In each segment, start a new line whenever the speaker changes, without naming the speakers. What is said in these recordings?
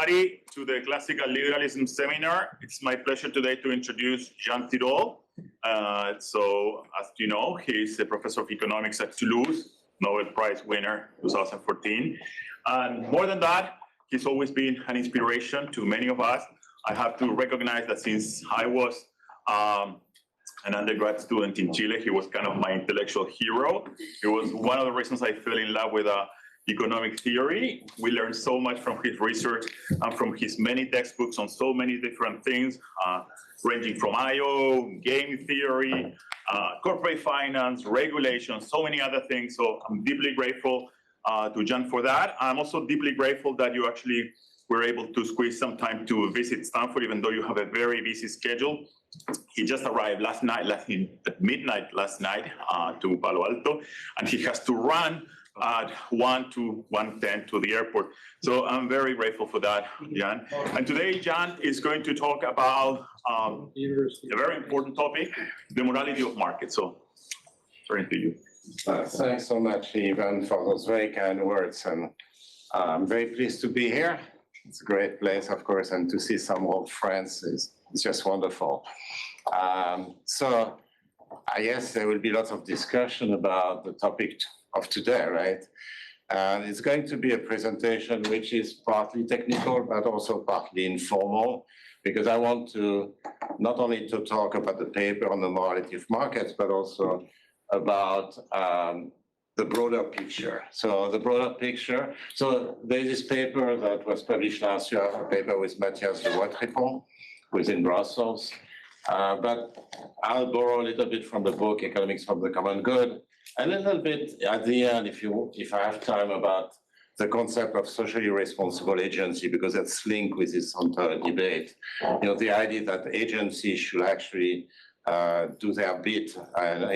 everybody to the Classical Liberalism Seminar. It's my pleasure today to introduce Jean Tirole. So, as you know, he's a professor of economics at Toulouse, Nobel Prize winner 2014. And more than that, he's always been an inspiration to many of us. I have to recognize that since I was an undergrad student in Chile, he was kind of my intellectual hero. It was one of the reasons I fell in love with economic theory. We learned so much from his research and from his many textbooks on so many different things, ranging from IO, game theory, corporate finance, regulation, so many other things. So I'm deeply grateful to Jean for that. I'm also deeply grateful that you actually were able to squeeze some time to visit Stanford, even though you have a very busy schedule. He just arrived last night, at midnight last night to Palo Alto, and he has to run at 1 to 1:10 to the airport. So I'm very grateful for that, Jan. And today, Jan is going to talk about a very important topic, the morality of markets. So, turning to you.
Thanks so much, Ivan, for those very kind words. And I'm very pleased to be here. It's a great place, of course, and to see some old friends is just wonderful. So I guess there will be lots of discussion about the topic of today, right? And it's going to be a presentation which is partly technical, but also partly informal, because I want to not only to talk about the paper on the morality of markets, but also about the broader picture. So the broader picture, so there's this paper that was published last year, a paper with Matthias de Watrepont, who is in Brussels. But I'll borrow a little bit from the book, Economics from the Common Good, a little bit at the end, if I have time, about the concept of socially responsible agency, because that's linked with this entire debate. You know, the idea that agencies should actually do their bit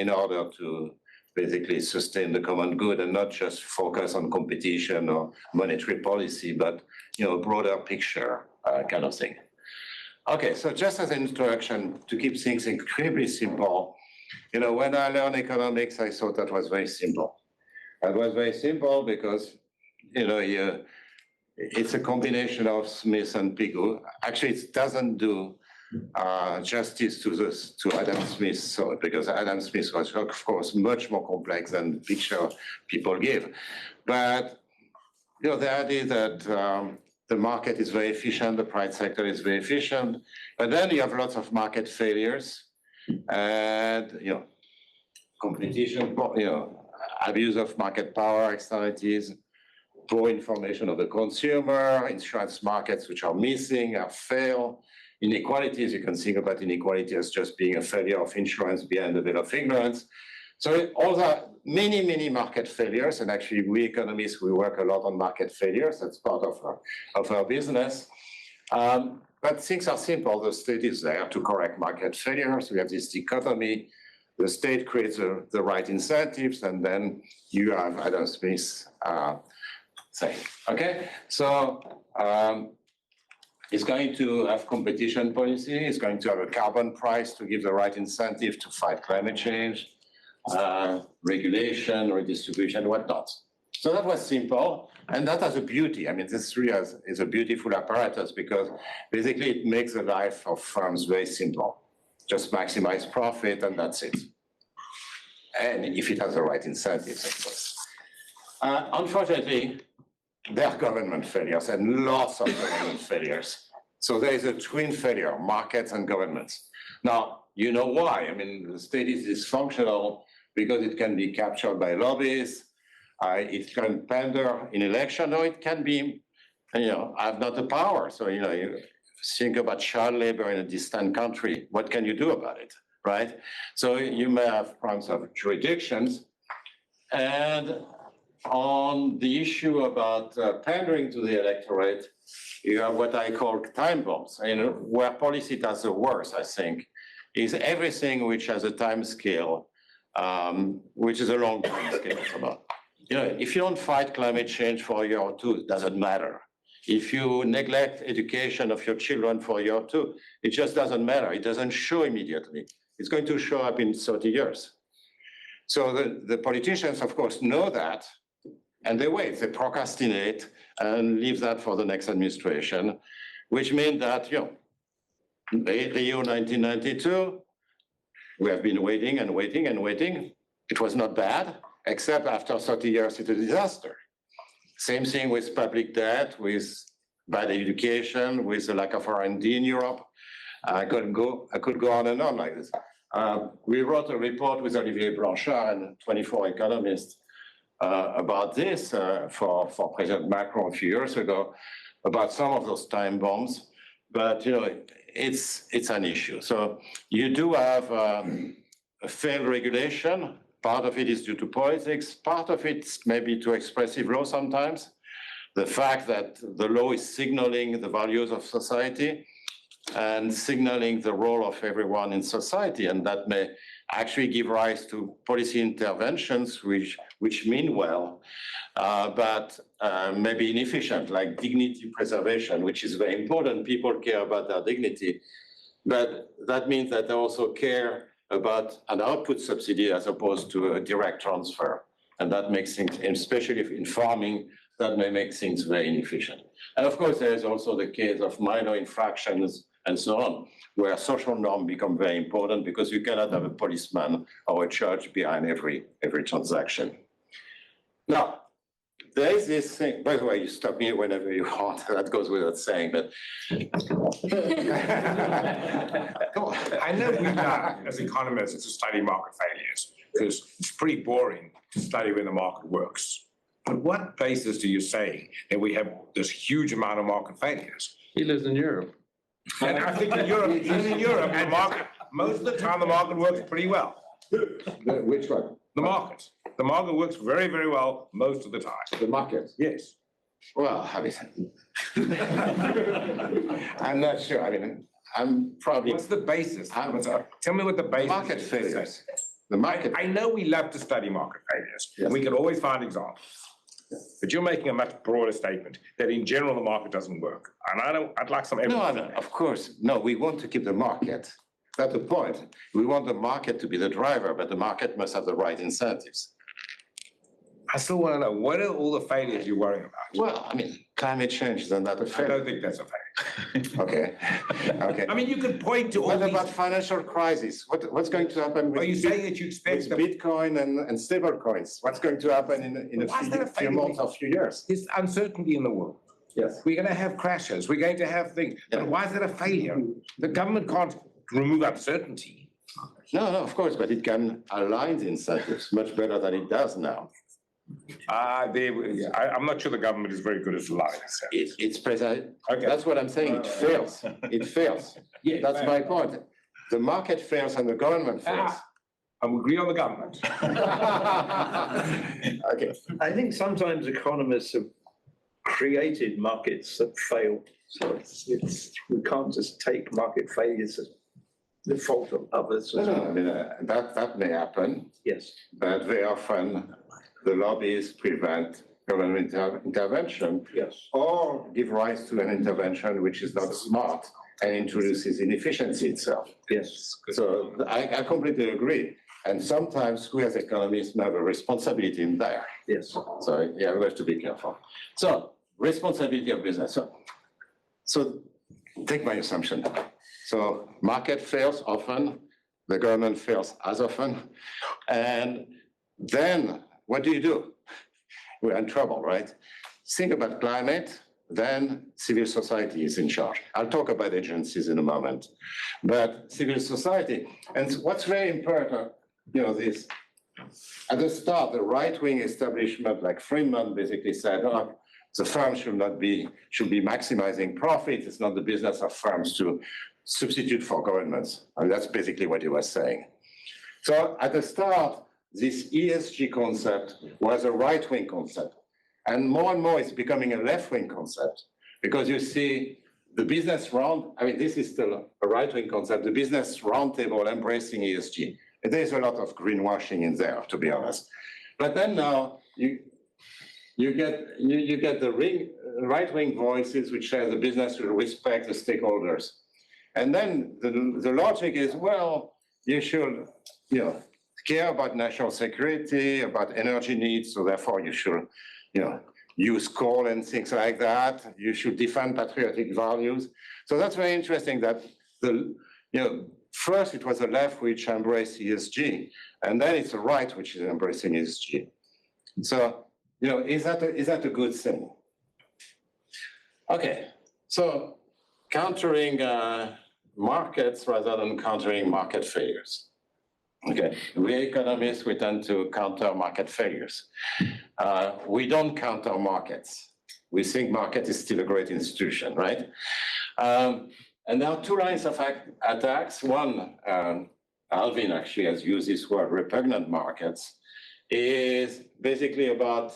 in order to basically sustain the common good and not just focus on competition or monetary policy, but, you know, a broader picture kind of thing. Okay, so just as an introduction, to keep things incredibly simple, you know, when I learned economics, I thought that was very simple. It was very simple because, you know, it's a combination of Smith and Pigou. Actually, it doesn't do justice to Adam Smith, so, because Adam Smith was, of course, much more complex than the picture people give. But, you know, the idea that the market is very efficient, the private sector is very efficient, but then you have lots of market failures and, you know, competition, you know, abuse of market power, externalities, poor information of the consumer, insurance markets which are missing, have failed, inequalities. You can think about inequality as just being a failure of insurance behind the veil of ignorance. So all that, many market failures, and actually we economists, we work a lot on market failures. That's part of our business. But things are simple. The state is there to correct market failures. We have this dichotomy. The state creates the right incentives, and then you have Adam Smith saying, okay? So it's going to have competition policy. It's going to have a carbon price to give the right incentive to fight climate change, regulation, redistribution, whatnot. So that was simple, and that has a beauty. I mean, this really is a beautiful apparatus because basically it makes the life of firms very simple. Just maximize profit, and that's it. And if it has the right incentives, of course. Unfortunately, there are government failures and lots of government failures. So there is a twin failure, markets and governments. Now, you know why. I mean, the state is dysfunctional because it can be captured by lobbyists. It can pander in election, or it can be, you know, have not the power. So, you know, you think about child labor in a distant country. What can you do about it, right? So you may have problems of jurisdictions. And on the issue about pandering to the electorate, you have what I call time bombs. And where policy does the worst, I think, is everything which has a time scale, which is a long time scale. You know, if you don't fight climate change for a year or two, it doesn't matter. If you neglect education of your children for a year or two, it just doesn't matter. It doesn't show immediately. It's going to show up in 30 years. So the politicians, of course, know that, and they wait, they procrastinate and leave that for the next administration, which means that, Rio 1992, we have been waiting and waiting and waiting. It was not bad, except after 30 years, it's a disaster. Same thing with public debt, with bad education, with the lack of R&D in Europe. I could go on and on like this. We wrote a report with Olivier Blanchard and 24 economists about this for President Macron a few years ago, about some of those time bombs. But it's an issue. So you do have a failed regulation. Part of it is due to politics. Part of it's maybe too expressive law sometimes. The fact that the law is signaling the values of society and signaling the role of everyone in society, and that may actually give rise to policy interventions which mean well, but maybe inefficient, like dignity preservation, which is very important. People care about their dignity, but that means that they also care about an output subsidy as opposed to a direct transfer. And that makes things, especially in farming, that may make things very inefficient. And of course, there is also the case of minor infractions and so on, where social norms become very important because you cannot have a policeman or a judge behind every transaction. Now, there is this thing, by the way, you stop me whenever you want, that goes without saying, but.
Come on. I know we learn as economists to study market failures because it's pretty boring to study when the market works. But what basis do you say that we have this huge amount of market failures?
He lives in Europe.
And I think in Europe, even in Europe, the market, most of the time, the market works pretty well.
Which one?
The market. The market works very, very well most of the time.
The market?
Yes.
Well, I mean, I'm not sure. I mean, I'm probably.
What's the basis? Tell me what the basis is.
Market failures. The market.
I know we love to study market failures.
Yes.
And we can always find examples. But you're making a much broader statement that in general, the market doesn't work. And I'd like some evidence.
No, of course. No, we want to keep the market. That's the point. We want the market to be the driver, but the market must have the right incentives.
I still want to know, what are all the failures you're worrying about?
Well, I mean, climate change is not a
I
failure.
don't think that's a failure.
Okay, okay.
I mean, you could point to all
What
these.
about financial crisis? What's going to happen
Are you
with
saying that you expect
Bitcoin and stable coins? What's going to happen in
Why is that a
few
failure?
months or few years?
There's uncertainty in the world.
Yes.
We're going to have crashes. We're going to have things.
Yeah.
But why is that a failure? The government can't remove uncertainty.
No, of course, but it can align the incentives much better than it does now.
I'm not sure the government is very good at aligning incentives.
It's present.
Okay.
That's what I'm saying. It fails. It fails.
Yeah,
That's my point. The market fails and the government fails.
I agree on the government.
Okay.
I think sometimes economists have created markets that fail. So we can't just take market failures as the fault of others.
No, I mean, that may happen,
Yes.
but very often the lobbies prevent government intervention
Yes.
or give rise to an intervention which is not smart and introduces inefficiency itself.
Yes.
So I completely agree. And sometimes we as economists have a responsibility in there.
Yes.
So yeah, we have to be careful. So responsibility of business. So take my assumption. So market fails often, the government fails as often. And then what do? We're in trouble, right? Think about climate, then civil society is in charge. I'll talk about agencies in a moment, but civil society. And what's very important, this, at the start, the right-wing establishment like Friedman basically said, the firm should be maximizing profit. It's not the business of firms to substitute for governments. And that's basically what he was saying. So at the start, this ESG concept was a right-wing concept. And more it's becoming a left-wing concept because you see the business this is still a right-wing concept, the business roundtable embracing ESG. There's a lot of greenwashing in there, to be honest. But then now you get the right-wing voices which say the business will respect the stakeholders. And then the logic is, well, you should, care about national security, about energy needs, so therefore you should, use coal and things like that. You should defend patriotic values. So that's very interesting that first it was the left which embraced ESG, and then it's the right which is embracing ESG. So, is that a good thing? Okay, so countering markets rather than countering market failures. Okay, we economists, we tend to counter market failures. We don't counter markets. We think market is still a great institution, right? And there are two lines of attacks. One, Alvin actually has used this word, repugnant markets, is basically about,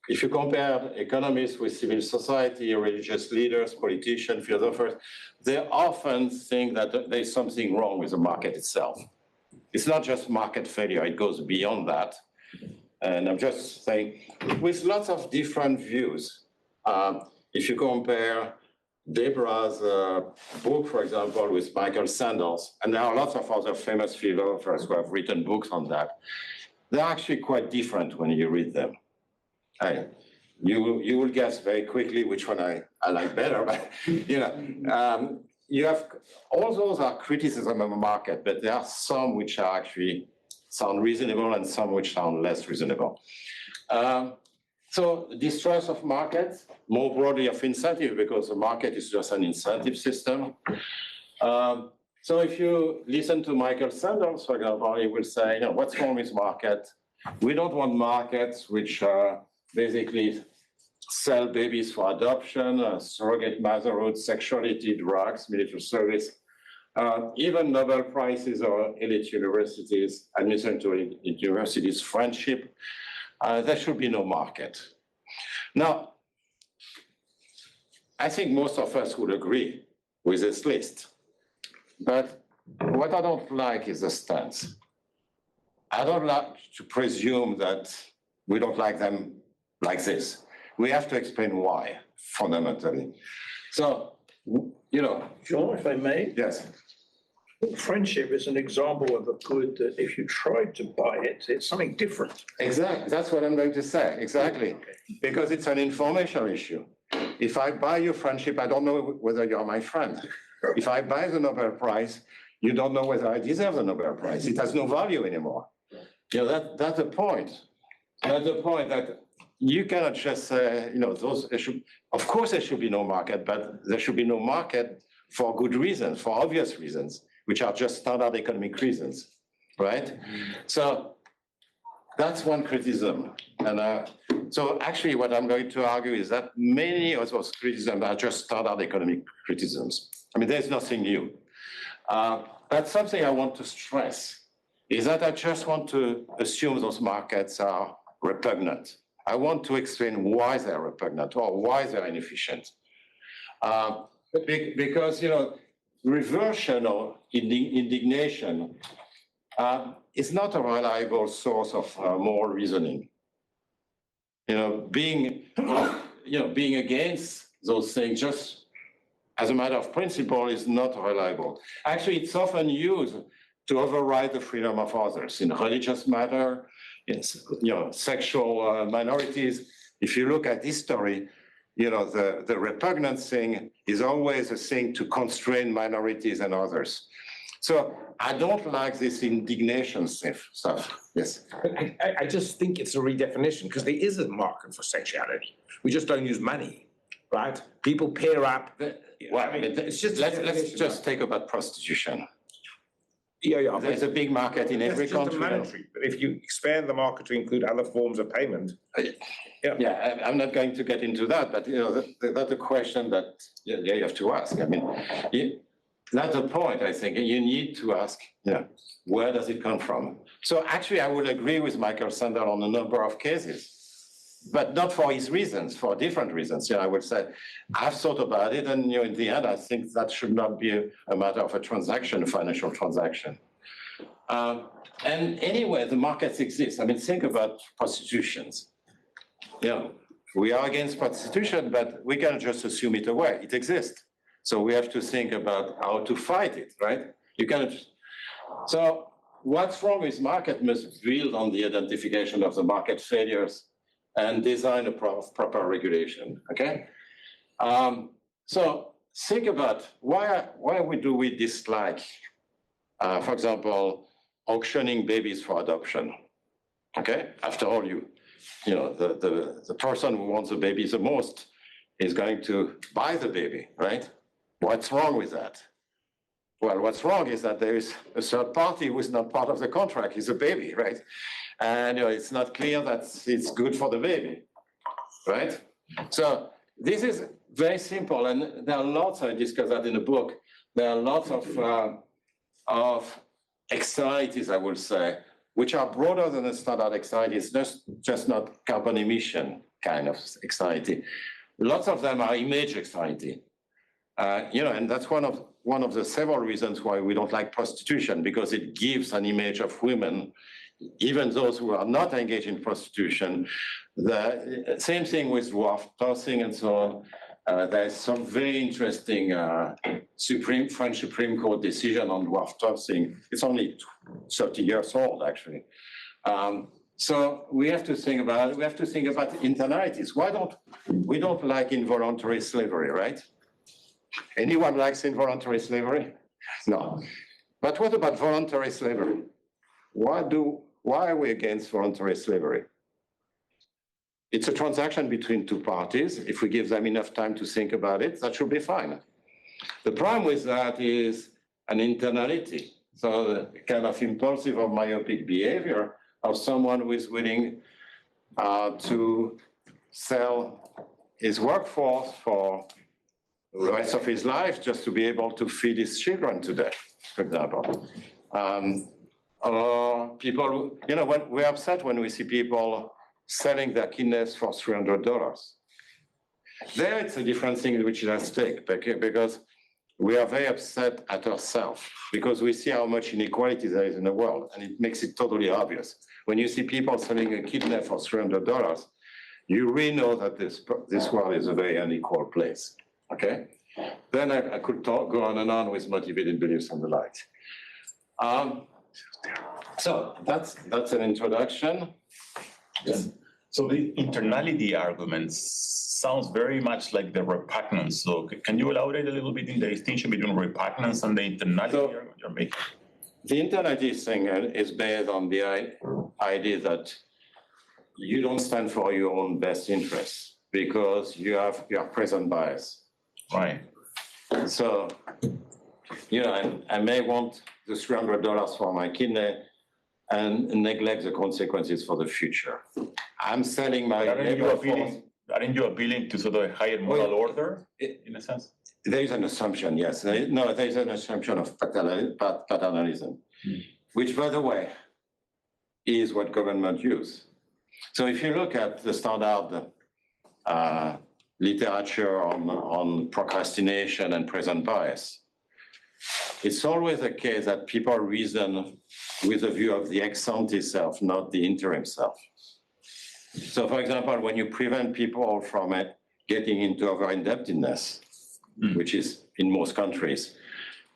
if you compare economists with civil society, religious leaders, politicians, philosophers, they often think that there's something wrong with the market itself. It's not just market failure, it goes beyond that. And I'm just saying, with lots of different views, if you compare Deborah's book, for example, with Michael Sandels, and there are lots of other famous philosophers who have written books on that, they're actually quite different when you read them. You will guess very quickly which one I like better, but you have, all those are criticism of the market, but there are some which are actually sound reasonable and some which sound less reasonable. So distrust of markets, more broadly of incentive, because the market is just an incentive system. So if you listen to Michael Sandels, for example, he will say, what's wrong with market? We don't want markets which basically sell babies for adoption, surrogate motherhood, sexuality, drugs, military service. Even Nobel Prizes or elite universities, admission to elite universities, friendship, there should be no market. Now, I think most of us would agree with this list. But what I don't like is the stance. I don't like to presume that we don't like them like this. We have to explain why, fundamentally. So,
Jean, if I may?
Yes.
Friendship is an example of a good that if you tried to buy it, it's something different.
Exactly. That's what I'm going to say. Exactly. Because it's an information issue. If I buy your friendship, I don't know whether you're my friend. If I buy the Nobel Prize, you don't know whether I deserve the Nobel Prize. It has no value anymore. That's the point. That's the point that you cannot just say, of course there should be no market, but there should be no market for good reasons, for obvious reasons, which are just standard economic reasons, right? So that's one criticism. And so actually what I'm going to argue is that many of those criticisms are just standard economic criticisms. I mean, there's nothing new. But something I want to stress is that I just want to assume those markets are repugnant. I want to explain why they're repugnant or why they're inefficient. Because, reversion or indignation is not a reliable source of moral reasoning. Being against those things just as a matter of principle is not reliable. Actually, it's often used to override the freedom of others in religious matter, in sexual minorities. If you look at history, the repugnant thing is always a thing to constrain minorities and others. So I don't like this indignation stuff. Yes.
I just think it's a redefinition because there is a market for sexuality. We just don't use money, right? People pair up.
Well, it's just let's just take about prostitution.
Yeah.
There's a big market in every country.
Monetary, but if you expand the market to include other forms of payment.
Yeah, I'm not going to get into that, but that's a question that you have to ask. I mean, that's the point. I think you need to ask, where does it come from? So actually, I would agree with Michael Sandel on a number of cases, but not for his reasons, for different reasons. I would say I've thought about it, and in the end, I think that should not be a matter of a transaction, a financial transaction. And anyway, the markets exist. I mean, think about prostitutions. We are against prostitution, but we cannot just assume it away. It exists. So we have to think about how to fight it, right? You cannot. So what's wrong with market must build on the identification of the market failures and design a proper regulation, okay? So think about why do we dislike, for example, auctioning babies for adoption, okay? After all, you know, the person who wants the baby the most is going to buy the baby, right? What's wrong with that? Well, what's wrong is that there is a third party who is not part of the contract, is a baby, right? And you know, it's not clear that it's good for the baby, right? So this is very simple, and there are lots, I discuss that in the book, there are lots of externalities, I will say, which are broader than the standard externalities, just not carbon emission kind of externality. Lots of them are image externality. You know, and that's one of the several reasons why we don't like prostitution, because it gives an image of women, even those who are not engaged in prostitution. The same thing with dwarf tossing and so on. There's some very interesting French Supreme Court decision on dwarf tossing. It's only 30 years old, actually. So we have to think about internalities. We don't like involuntary slavery, right? Anyone likes involuntary slavery? No. But what about voluntary slavery? Why are we against voluntary slavery? It's a transaction between two parties. If we give them enough time to think about it, that should be fine. The problem with that is an internality. So the kind of impulsive or myopic behavior of someone who is willing to sell his workforce for the rest of his life just to be able to feed his children to death, for example. Or people who, you know, when we're upset when we see people selling their kidneys for $300. There it's a different thing which is at stake, because we are very upset at ourselves because we see how much inequality there is in the world, and it makes it totally obvious. When you see people selling a kidney for $300, you really know that this world is a very unequal place. Okay, then I could go on and on with motivated beliefs and the like. So that's an introduction.
Yes. So the internality arguments sounds very much like the repugnance. So can you elaborate a little bit in the distinction between repugnance and the internality you're making?
The internality thing is based on the idea that you don't stand for your own best interests because you are present bias.
Right.
So, you know, I may want the $300 for my kidney and neglect the consequences for the future. I'm selling my labor force.
Aren't you appealing to sort of a higher moral order, in a sense?
There is an assumption, yes. There is an assumption of paternalism, which, by the way, is what government use. So if you look at the standard literature on procrastination and present bias, it's always the case that people reason with a view of the ex ante self, not the interim self. So, for example, when you prevent people from getting into over-indebtedness, which is in most countries,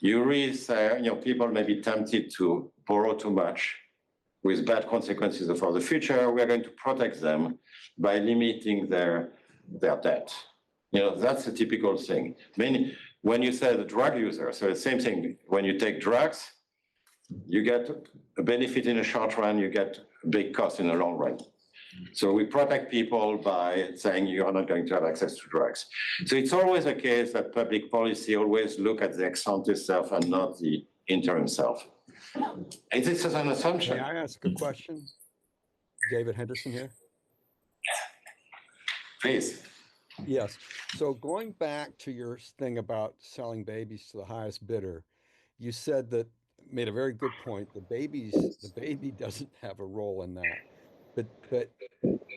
you really say, you know, people may be tempted to borrow too much with bad consequences for the future. We're going to protect them by limiting their debt. You know, that's a typical thing. When you say the drug user, so the same thing, when you take drugs, you get a benefit in the short run, you get a big cost in the long run. So we protect people by saying you are not going to have access to drugs. So it's always a case that public policy always look at the ex ante self and not the interim self. And this is an assumption.
May I ask a question? David Henderson here.
Please.
Yes. So going back to your thing about selling babies to the highest bidder, you said that made a very good point. The baby doesn't have a role in that. But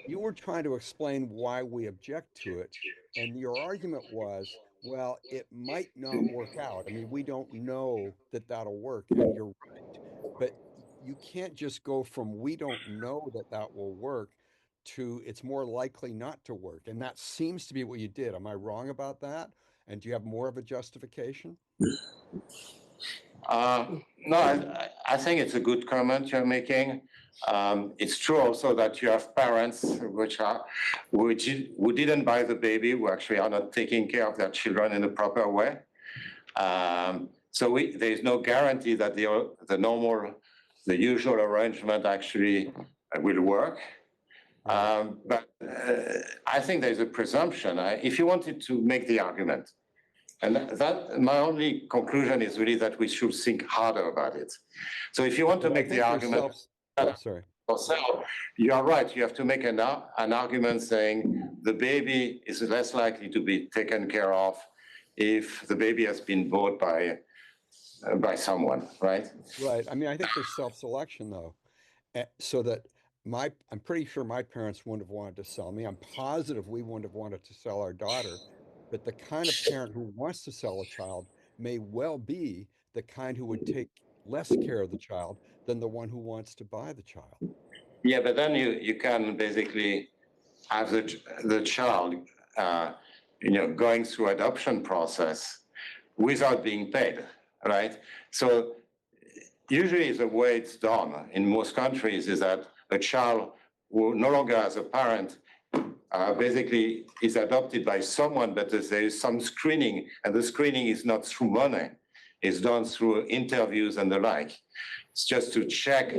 you were trying to explain why we object to it. And your argument was, well, it might not work out. I mean, we don't know that that'll work. And you're right. But you can't just go from we don't know that that will work to it's more likely not to work. And that seems to be what you did. Am I wrong about that? And do you have more of a justification?
No, I think it's a good comment you're making. It's true also that you have parents who didn't buy the baby, who actually are not taking care of their children in the proper way. So there is no guarantee that the usual arrangement actually will work. But I think there's a presumption. If you wanted to make the argument, and that my only conclusion is really that we should think harder about it. So if you want to make the argument,
Sorry.
you are right. You have to make an argument saying the baby is less likely to be taken care of if the baby has been bought by someone, right?
Right. I mean, I think there's self-selection though, so that I'm pretty sure my parents wouldn't have wanted to sell me. I'm positive we wouldn't have wanted to sell our daughter, but the kind of parent who wants to sell a child may well be the kind who would take less care of the child than the one who wants to buy the child.
Yeah, but then you can basically have the child, going through adoption process without being paid, right? So usually the way it's done in most countries is that a child who no longer has a parent basically is adopted by someone, but there is some screening, and the screening is not through money. It's done through interviews and the like. It's just to check,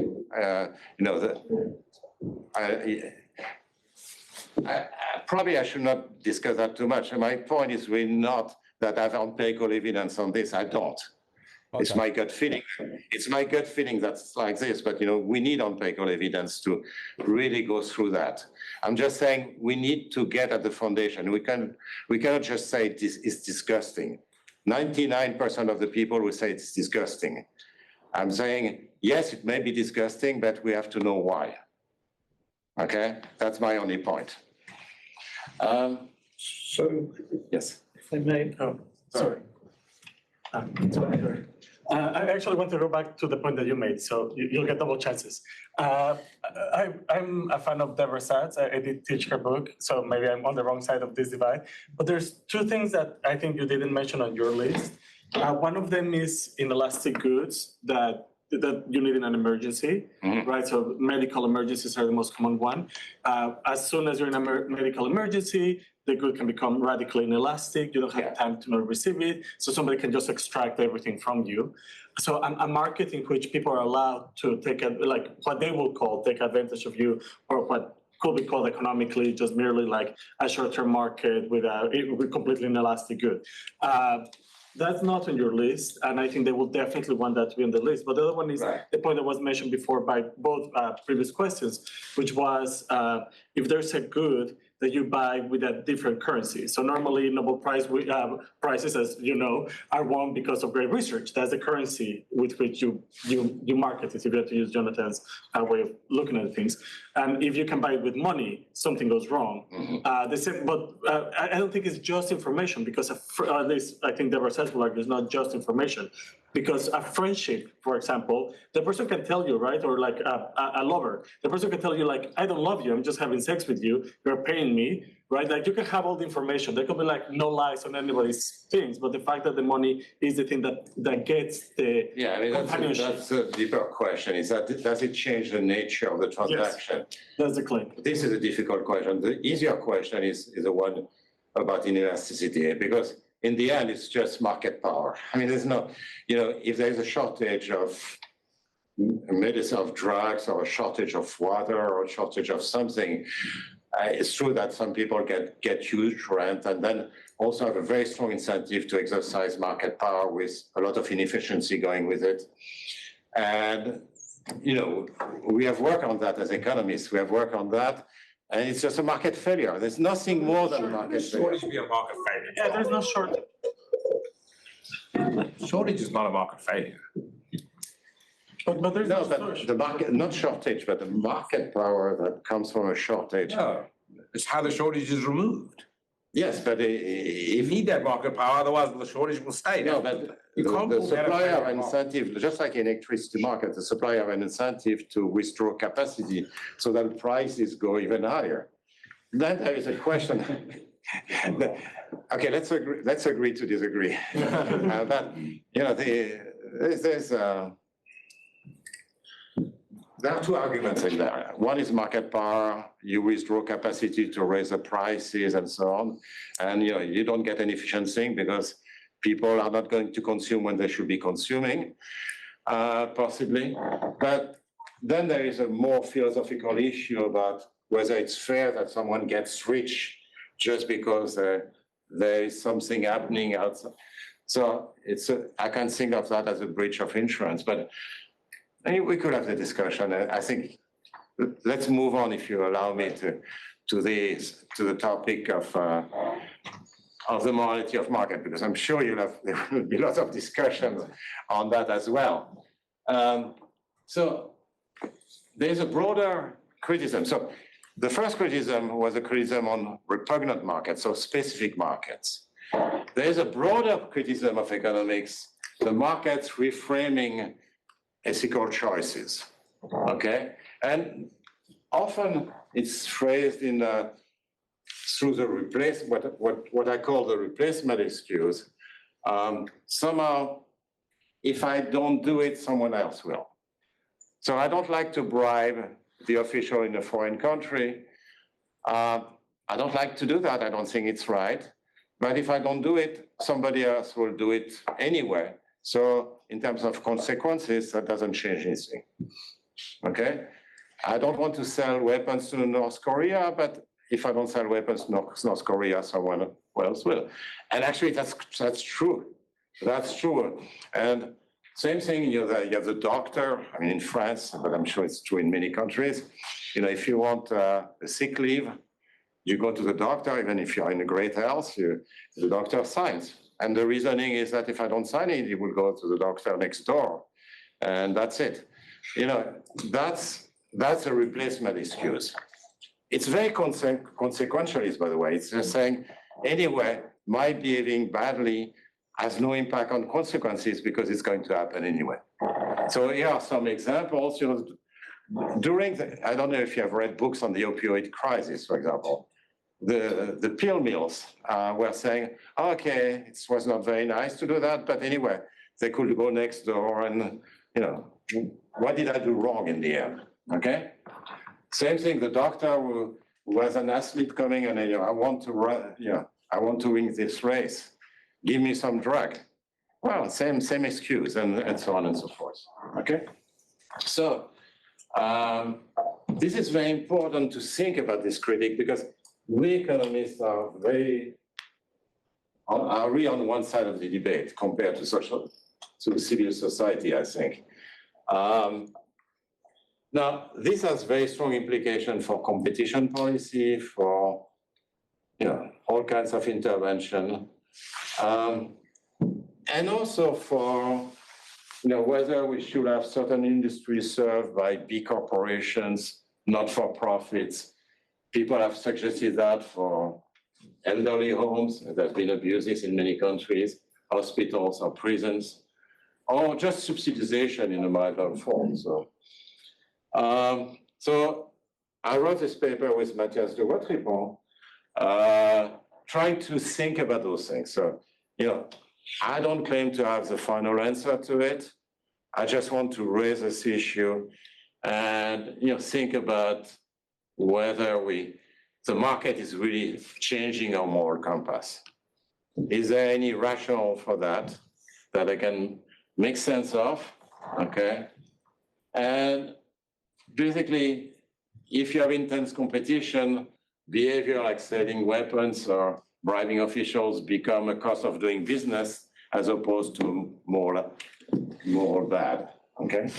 probably I should not discuss that too much. My point is really not that I have empirical evidence on this. I don't. Okay. It's my gut feeling. It's my gut feeling that's like this, but we need empirical evidence to really go through that. I'm just saying we need to get at the foundation. We cannot just say it's disgusting. 99% of the people will say it's disgusting. I'm saying, yes, it may be disgusting, but we have to know why. Okay? That's my only point.
So,
yes.
if I may,
Sorry. I actually want to go back to the point that you made, so you'll get double chances. I'm a fan of Deborah Satz. I did teach her book, so maybe I'm on the wrong side of this divide. But there's two things that I think you didn't mention on your list. One of them is inelastic goods that you need in an emergency, right? So medical emergencies are the most common one. As soon as you're in a medical emergency, the good can become radically inelastic. You don't have time to not receive it. So somebody can just extract everything from you. So a market in which people are allowed to take what they will call take advantage of you, or what could be called economically just merely like a short-term market with a completely inelastic good. That's not on your list, and I think they will definitely want that to be on the list. But the other one is the point that was mentioned before by both previous questions, which was if there's a good that you buy with a different currency. So normally Nobel Prize prizes, as you know, are won because of great research. That's the currency with which you market it, if you have to use Jonathan's way of looking at things. And if you can buy it with money, something goes wrong. But I don't think it's just information, because at least I think Deborah says it's not just information. Because a friendship, for example, the person can tell you, right? Or like a lover, the person can tell you like, I don't love you, I'm just having sex with you, you're paying me, right? Like you can have all the information. There could be like no lies on anybody's things, but the fact that the money is the thing that gets the companionship.
That's a deeper question. Does it change the nature of the transaction?
Yes, that's the claim.
This is a difficult question. The easier question is the one about inelasticity, because in the end, it's just market power. I mean, there's no, if there's a shortage of medicine, of drugs, or a shortage of water, or a shortage of something, it's true that some people get huge rent, and then also have a very strong incentive to exercise market power with a lot of inefficiency going with it. And, we have worked on that as economists. We have worked on that. And it's just a market failure. There's nothing more than a market failure.
Shortage be a market failure.
Yeah, there's no shortage.
Shortage is not a market failure.
But there's
the market, not shortage, but the market power that comes from a shortage.
No, it's how the shortage is removed.
Yes, but
You
if
need that market power, otherwise the shortage will stay.
no, but the supplier have an incentive, just like electricity market, the supplier have an incentive to withdraw capacity so that prices go even higher. Then there is a question. Okay, let's agree to disagree. But there are two arguments in there. One is market power. You withdraw capacity to raise the prices and so on. And you don't get an efficient thing because people are not going to consume when they should be consuming, possibly. But then there is a more philosophical issue about whether it's fair that someone gets rich just because there is something happening outside. So I can think of that as a breach of insurance, but we could have the discussion. I think let's move on, if you allow me, to the topic of the morality of market, because I'm sure there will be lots of discussions on that as well. So there's a broader criticism. So the first criticism was a criticism on repugnant markets, so specific markets. There is a broader criticism of economics, the markets reframing ethical choices, okay? And often it's phrased through the what I call the replacement excuse. Somehow, if I don't do it, someone else will. So I don't like to bribe the official in a foreign country. I don't like to do that. I don't think it's right. But if I don't do it, somebody else will do it anyway. So in terms of consequences, that doesn't change anything, okay? I don't want to sell weapons to North Korea, but if I don't sell weapons to North Korea, someone else will. And actually, that's true. That's true. And same thing, you have the doctor, I mean, in France, but I'm sure it's true in many countries. If you want a sick leave, you go to the doctor, even if you're in great health, the doctor signs. And the reasoning is that if I don't sign it, you will go to the doctor next door. And that's it. That's a replacement excuse. It's very consequentialist, by the way. It's just saying, anyway, my behaving badly has no impact on consequences because it's going to happen anyway. So here are some examples. I don't know if you have read books on the opioid crisis, for example. The pill mills were saying, okay, it was not very nice to do that, but anyway, they could go next door and, what did I do wrong in the end? Okay? Same thing, the doctor who was an athlete coming and I want to run, I want to win this race. Give me some drug. Well, same excuse and so on and so forth. Okay? So this is very important to think about this critique because we economists are really on one side of the debate compared to civil society, I think. Now, this has very strong implications for competition policy, for all kinds of intervention, and also for whether we should have certain industries served by big corporations, not for profits. People have suggested that for elderly homes. There's been abuses in many countries, hospitals or prisons, or just subsidization in a milder form. So I wrote this paper with Mathias de Wautrepan, trying to think about those things. So, I don't claim to have the final answer to it. I just want to raise this issue and, think about whether the market is really changing our moral compass. Is there any rationale for that I can make sense of? Okay. And basically, if you have intense competition, behavior like selling weapons or bribing officials become a cost of doing business as opposed to more bad, okay?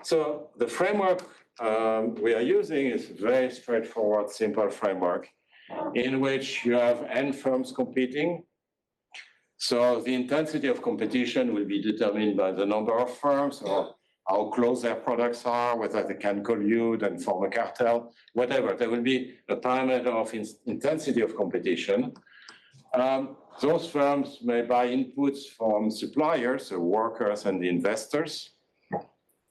So the framework we are using is very straightforward, simple framework in which you have n firms competing. So the intensity of competition will be determined by the number of firms or how close their products are, whether they can collude and form a cartel, whatever. There will be a parameter of intensity of competition. Those firms may buy inputs from suppliers, the workers and the investors,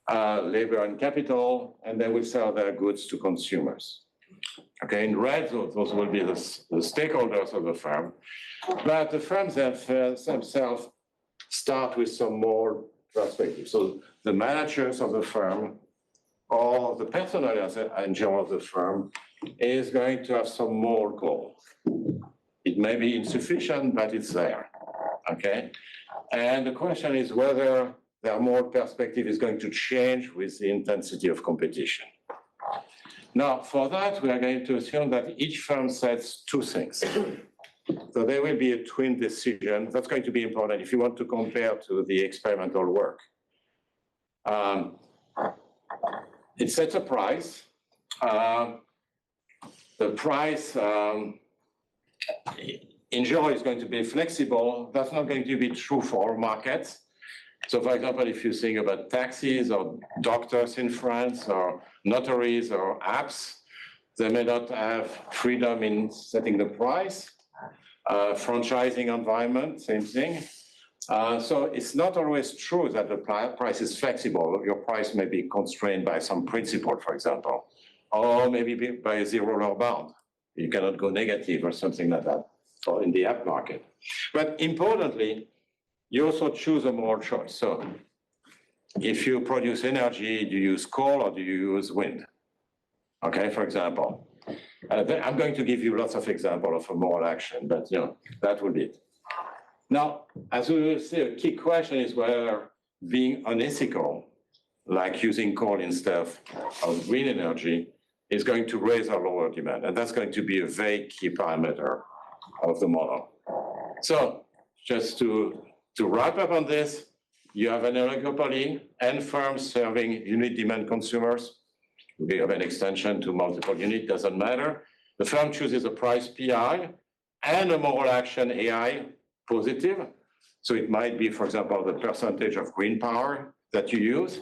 labor and capital, and they will sell their goods to consumers. Okay, in red, those will be the stakeholders of the firm. But the firms themselves start with some more perspective. So the managers of the firm or the personnel in general of the firm is going to have some more goal. It may be insufficient, but it's there, okay? And the question is whether their more perspective is going to change with the intensity of competition. Now, for that, we are going to assume that each firm sets two things. So there will be a twin decision. That's going to be important if you want to compare to the experimental work. It sets a price. The price, in general, is going to be flexible. That's not going to be true for all markets. So, for example, if you think about taxis or doctors in France or notaries or apps, they may not have freedom in setting the price. Franchising environment, same thing. So it's not always true that the price is flexible. Your price may be constrained by some principle, for example, or maybe by a zero lower bound. You cannot go negative or something like that, or in the app market. But importantly, you also choose a moral choice. So if you produce energy, do you use coal or do you use wind? Okay, for example. I'm going to give you lots of examples of a moral action, but that will be it. Now, as we will see, a key question is whether being unethical, like using coal instead of green energy, is going to raise or lower demand. And that's going to be a very key parameter of the model. So just to wrap up on this, you have an oligopoly and firms serving unit demand consumers. We have an extension to multiple units, doesn't matter. The firm chooses a price PI and a moral action AI positive. So it might be, for example, the percentage of green power that you use.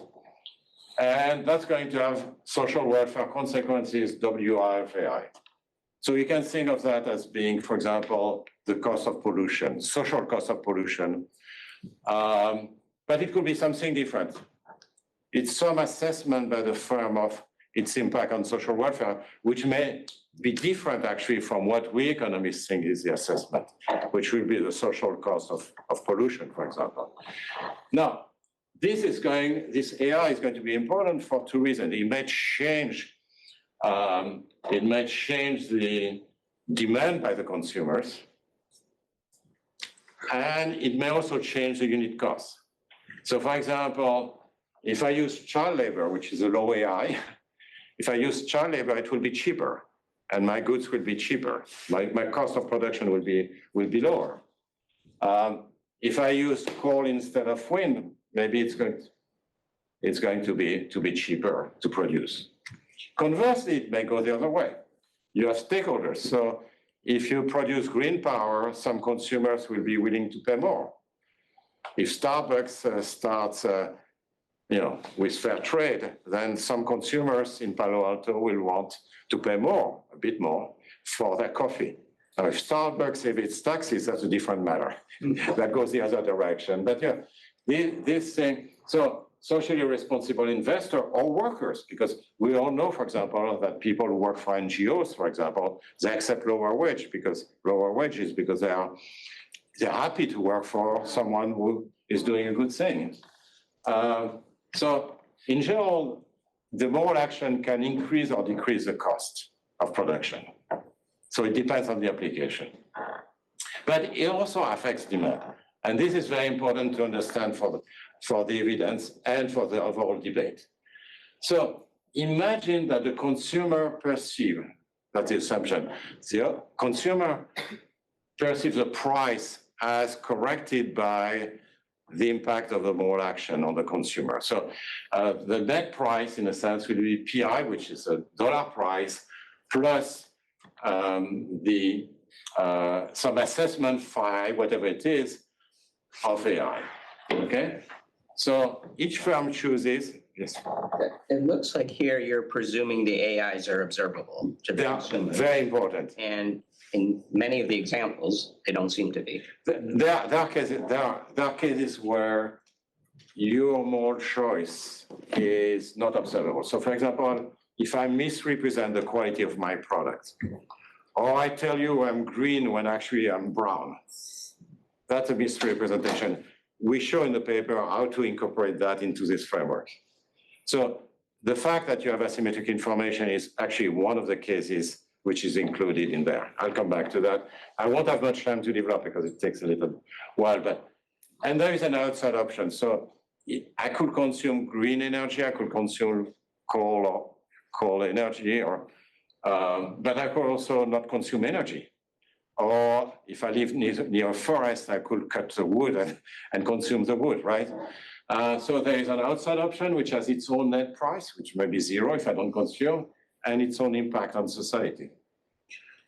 And that's going to have social welfare consequences, WRFAI. So you can think of that as being, for example, the cost of pollution, social cost of pollution. But it could be something different. It's some assessment by the firm of its impact on social welfare, which may be different actually from what we economists think is the assessment, which will be the social cost of pollution, for example. Now, this AI is going to be important for two reasons. It may change the demand by the consumers, and it may also change the unit cost. So, for example, if I use child labor, which is a low AI, if I use child labor, it will be cheaper, and my goods will be cheaper. My cost of production will be lower. If I use coal instead of wind, maybe it's going to be cheaper to produce. Conversely, it may go the other way. You have stakeholders. So if you produce green power, some consumers will be willing to pay more. If Starbucks starts with fair trade, then some consumers in Palo Alto will want to pay more, a bit more, for their coffee. Now, if Starbucks, if it's taxes, that's a different matter. That goes the other direction. But this thing, so socially responsible investor or workers, because we all know, for example, that people who work for NGOs, for example, they accept lower wages because they're happy to work for someone who is doing a good thing. So in general, the moral action can increase or decrease the cost of production. So it depends on the application. But it also affects demand. And this is very important to understand for the evidence and for the overall debate. So imagine that the consumer perceives, that's the assumption, the consumer perceives the price as corrected by the impact of the moral action on the consumer. So the net price, in a sense, will be PI, which is a dollar price, plus some assessment phi, whatever it is, of AI. Okay? So each firm chooses. Yes.
It looks like here you're presuming the AIs are observable to the
They are
consumer.
very important.
And in many of the examples, they don't seem to be.
There are cases where your moral choice is not observable. So, for example, if I misrepresent the quality of my product, or I tell you I'm green when actually I'm brown, that's a misrepresentation. we show in the paper how to incorporate that into this framework. So the fact that you have asymmetric information is actually one of the cases which is included in there. I'll come back to that. I won't have much time to develop because it takes a little while, and there is an outside option. So I could consume green energy, I could consume coal energy, but I could also not consume energy. Or if I live near a forest, I could cut the wood and consume the wood, right? So there is an outside option which has its own net price, which may be zero if I don't consume, and its own impact on society.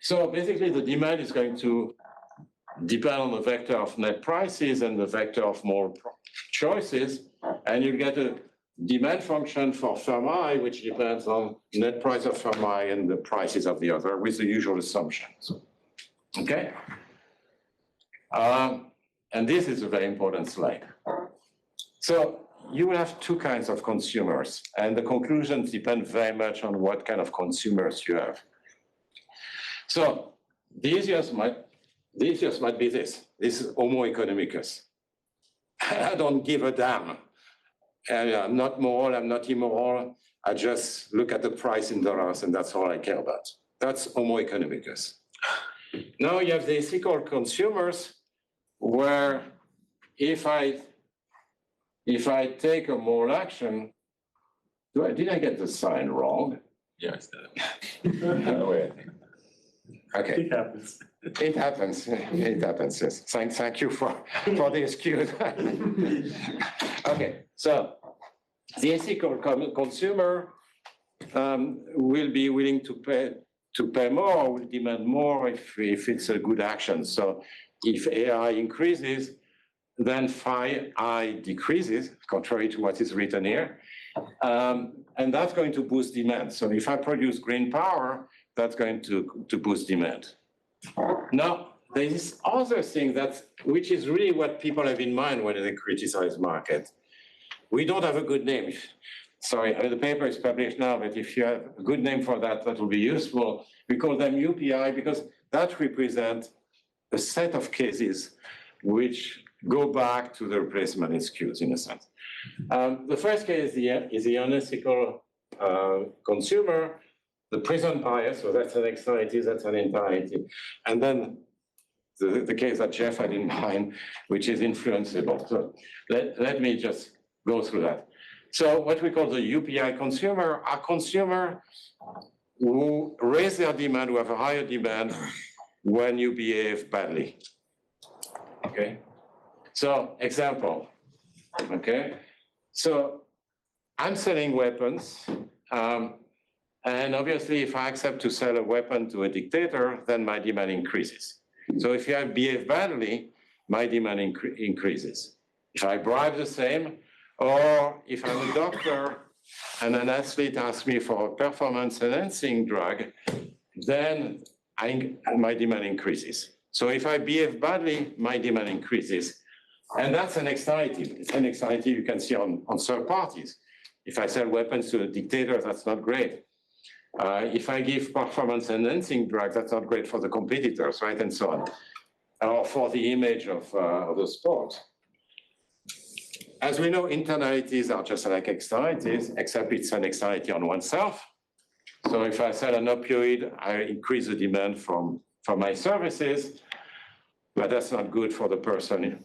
So basically the demand is going to depend on the vector of net prices and the vector of more choices, and you get a demand function for firm I, which depends on net price of firm I and the prices of the other with the usual assumptions. Okay? And this is a very important slide. So you will have two kinds of consumers, and the conclusions depend very much on what kind of consumers you have. So the easiest might be this. This is Homo economicus. I don't give a damn. I'm not moral, I'm not immoral. I just look at the price in dollars, and that's all I care about. That's Homo economicus. Now you have the ethical consumers, where if I take a moral action, did I get the sign wrong?
Yes.
No way. Okay.
It happens.
It happens. It happens. Yes. Thank you for the excuse. Okay. So the ethical consumer will be willing to pay more, will demand more if it's a good action. So if AI increases, then phi I decreases, contrary to what is written here. And that's going to boost demand. So if I produce green power, that's going to boost demand. Now, there is this other thing which is really what people have in mind when they criticize market. We don't have a good name. Sorry, the paper is published now, but if you have a good name for that, that will be useful. We call them UPI because that represents a set of cases which go back to the replacement excuse in a sense. The first case is the unethical consumer, the present bias, so that's an anxiety, that's an entirety. And then the case that Jeff had in mind, which is influenceable. So let me just go through that. So what we call the UPI consumer are consumers who raise their demand, who have a higher demand when you behave badly. Okay? So example, okay? So I'm selling weapons, and obviously if I accept to sell a weapon to a dictator, then my demand increases. So if I behave badly, my demand increases. If I bribe the same, or if I'm a doctor and an athlete asks me for a performance-enhancing drug, then my demand increases. So if I behave badly, my demand increases. And that's an anxiety. It's an anxiety you can see on third parties. If I sell weapons to a dictator, that's not great. If I give performance-enhancing drugs, that's not great for the competitors, right, and so on, or for the image of the sport. As we know, internalities are just like externalities, except it's an externality on oneself. So if I sell an opioid, I increase the demand for my services, but that's not good for the person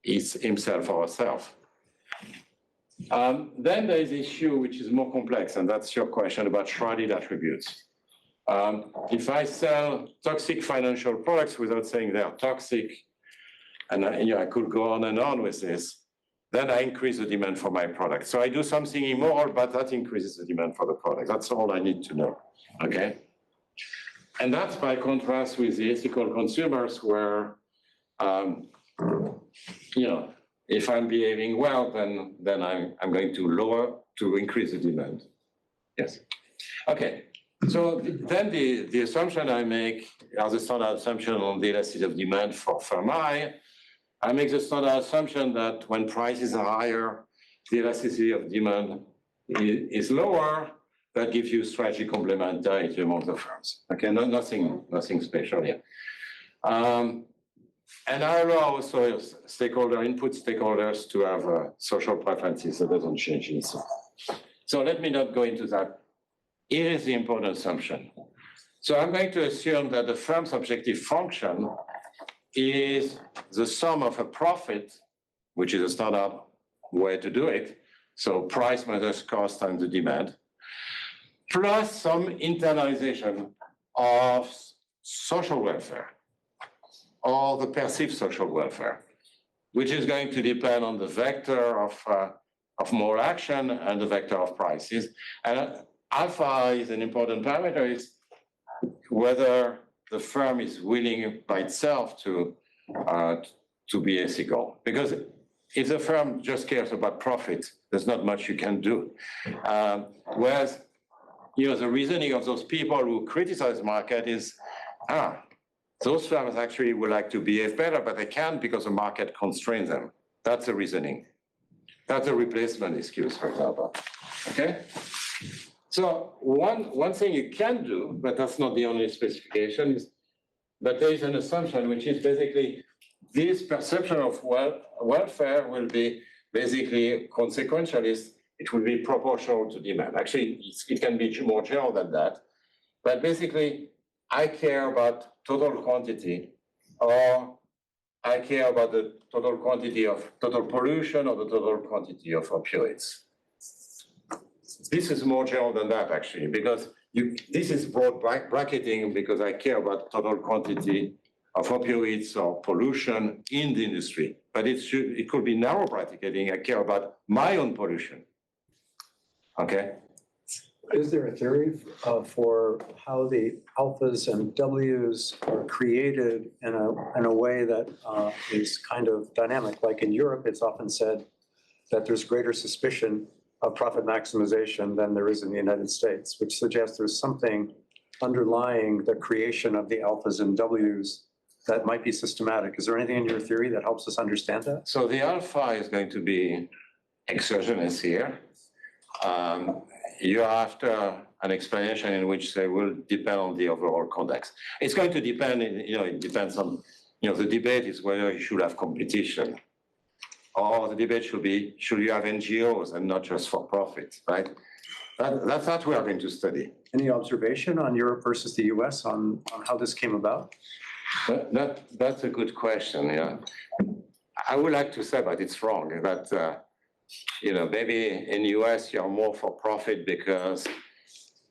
himself or herself. Then there is an issue which is more complex, and that's your question about shrouded attributes. If I sell toxic financial products without saying they are toxic, and I could go on and on with this, then I increase the demand for my product. So I do something immoral, but that increases the demand for the product. That's all I need to know, okay? And that's by contrast with the ethical consumers where, if I'm behaving well, then I'm going to increase the demand. Yes. Okay. So then the assumption I make are the standard assumption on the elasticity of demand for firm I make the standard assumption that when prices are higher, the elasticity of demand is lower. That gives you strategic complementarity among the firms. Okay, nothing special here. And I allow also input stakeholders to have social preferences. That doesn't change it. So let me not go into that. Here is the important assumption. So I'm going to assume that the firm's objective function is the sum of a profit, which is a standard way to do it. So price minus cost and the demand, plus some internalization of social welfare or the perceived social welfare, which is going to depend on the vector of more action and the vector of prices. And alpha is an important parameter, is whether the firm is willing by itself to be ethical. Because if the firm just cares about profit, there's not much you can do. Whereas, the reasoning of those people who criticize the market is, those firms actually would like to behave better, but they can't because the market constrains them. That's the reasoning. That's a replacement excuse, for example. Okay? So one thing you can do, but that's not the only specification, is that there is an assumption which is basically this perception of welfare will be basically consequentialist. It will be proportional to demand. Actually, it can be more general than that. But basically, I care about total quantity, or I care about the total quantity of total pollution or the total quantity of opioids. This is more general than that, actually, because this is broad bracketing because I care about total quantity of opioids or pollution in the industry. But it could be narrow bracketing. I care about my own pollution. Okay?
Is there a theory for how the alphas and Ws are created in a way that is kind of dynamic? Like in Europe, it's often said that there's greater suspicion of profit maximization than there is in the United States, which suggests there's something underlying the creation of the alphas and Ws that might be systematic. Is there anything in your theory that helps us understand that?
So the alpha is going to be exogenous here. You're after an explanation in which they will depend on the overall context. It's going to depend, it depends on, the debate is whether you should have competition, or the debate should be, should you have NGOs and not just for profit, right? That's what we are going to study.
Any observation on Europe versus the US on how this came about?
That's a good question, yeah. I would like to say, but it's wrong, that maybe in the US you're more for profit because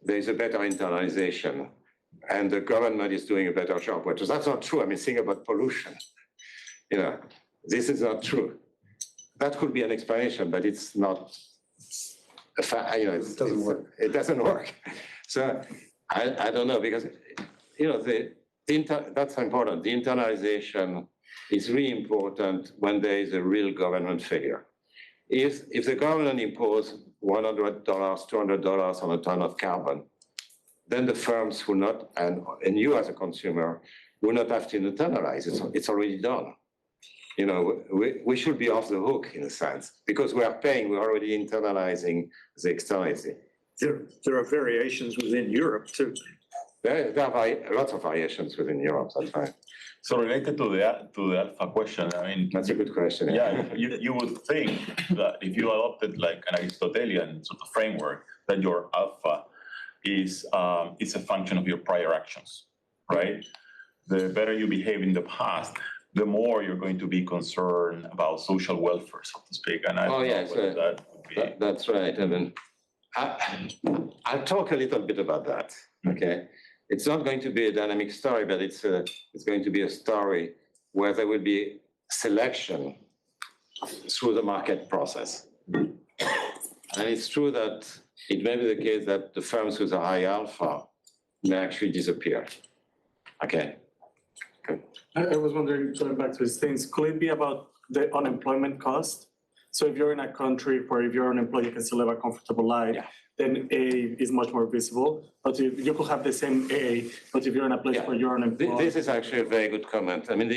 there's a better internalization and the government is doing a better job, but that's not true. I mean, think about pollution. This is not true. That could be an explanation, but it's not a fact. It doesn't work. It doesn't work. So I don't know, because that's important. The internalization is really important when there is a real government failure. If the government imposes $100, $200 on a ton of carbon, then the firms will not, and you as a consumer, will not have to internalize it. It's already done. We should be off the hook in a sense, because we are paying, we're already internalizing the externality.
There are variations within Europe too.
There are lots of variations within Europe, that's right.
So related to the alpha question, I mean,
That's a good question.
yeah, you would think that if you adopted like an Aristotelian sort of framework, that your alpha is a function of your prior actions, right? The better you behave in the past, the more you're going to be concerned about social welfare, so to speak. And I don't know whether that would be...
That's right. I mean, I'll talk a little bit about that, okay? It's not going to be a dynamic story, but it's going to be a story where there will be selection through the market process. And it's true that it may be the case that the firms with a high alpha may actually disappear. Okay. Good.
I was wondering, going back to these things, could it be about the unemployment cost? So if you're in a country where if you're unemployed, you can still live a comfortable life, then A is much more visible. But if you could have the same A, but if you're in a place where you're unemployed.
This is actually a very good comment. I mean,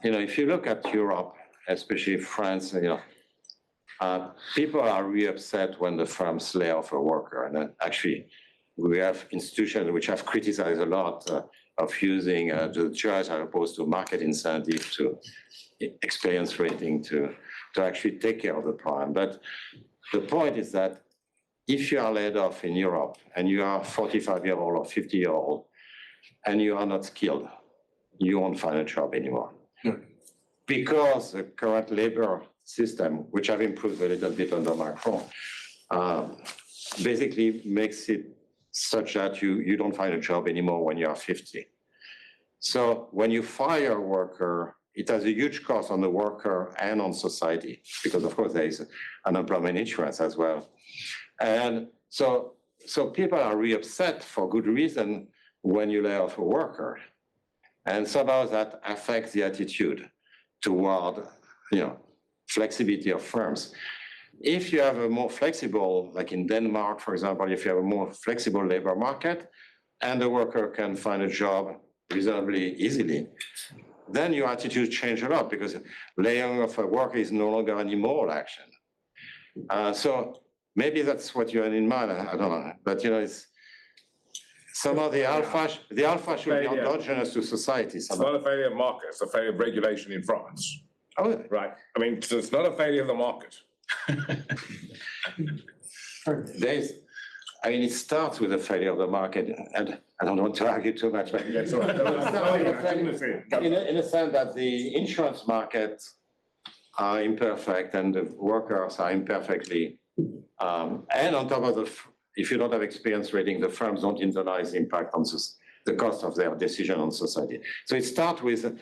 if you look at Europe, especially France, people are really upset when the firms lay off a worker. And actually, we have institutions which have criticized a lot of using the choice as opposed to market incentive to experience rating to actually take care of the problem. But the point is that if you are laid off in Europe and you are 45-year-old or 50-year-old and you are not skilled, you won't find a job anymore. Because the current labor system, which I've improved a little bit under Macron, basically makes it such that you don't find a job anymore when you are 50. So when you fire a worker, it has a huge cost on the worker and on society, because of course there is unemployment insurance as well. And so people are really upset for good reason when you lay off a worker. And somehow that affects the attitude toward, flexibility of firms. If you have a more flexible, like in Denmark, for example, if you have a more flexible labor market and the worker can find a job reasonably easily, then your attitude change a lot, because laying off a worker is no longer an immoral action. So maybe that's what you had in mind. I don't know, but it's somehow the alpha should be endogenous to society.
It's not a failure of market, it's a failure of regulation in France.
Oh,
Right. I mean, so it's not a failure of the market.
it starts with the failure of the market, and I don't want to argue too much, but in a sense that the insurance markets are imperfect and the workers are imperfectly, and on top of if you don't have experience rating, the firms don't internalize the impact on the cost of their decision on society. So it starts with,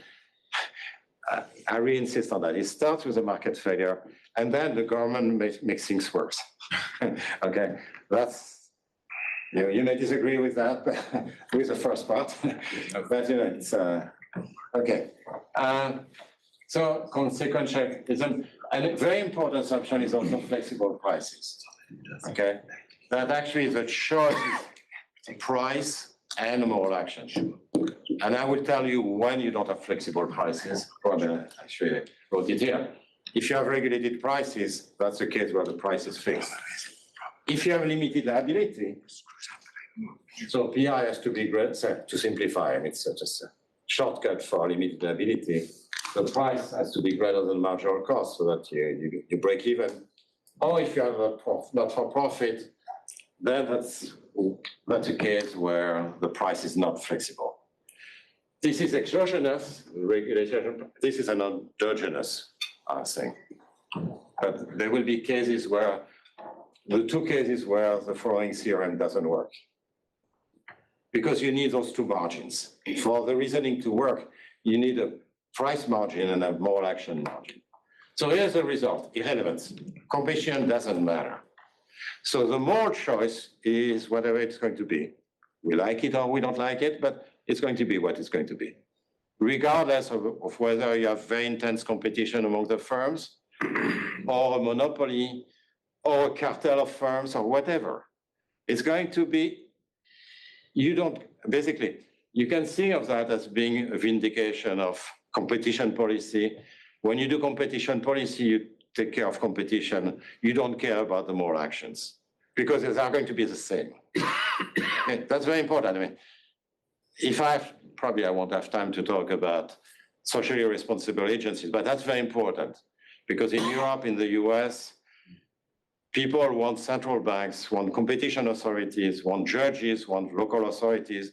I really insist on that, it starts with a market failure, and then the government makes things worse. Okay, that's, you may disagree with that, with the first part, but it's, okay. So consequentialism, and a very important assumption is also flexible prices. Okay, that actually the choice is price and moral action. And I will tell you when you don't have flexible prices. Actually wrote it here. If you have regulated prices, that's the case where the price is fixed. If you have limited liability, so PI has to be great, to simplify, it's just a shortcut for limited liability. The price has to be greater than marginal cost so that you break even. Or if you have a not-for-profit, then that's a case where the price is not flexible. This is exogenous regulation. This is an endogenous thing. But there will be cases where, the two cases where the following theorem doesn't work. Because you need those two margins. For the reasoning to work, you need a price margin and a moral action margin. So here's the result, irrelevance. Competition doesn't matter. So the moral choice is whatever it's going to be. We like it or we don't like it, but it's going to be what it's going to be. Regardless of whether you have very intense competition among the firms, or a monopoly, or a cartel of firms, or whatever. It's going to be, basically, you can think of that as being a vindication of competition policy. When you do competition policy, you take care of competition. You don't care about the moral actions because they are going to be the same. That's very important. Probably I won't have time to talk about socially responsible agencies, but that's very important because in Europe, in the US, people want central banks, want competition authorities, want judges, want local authorities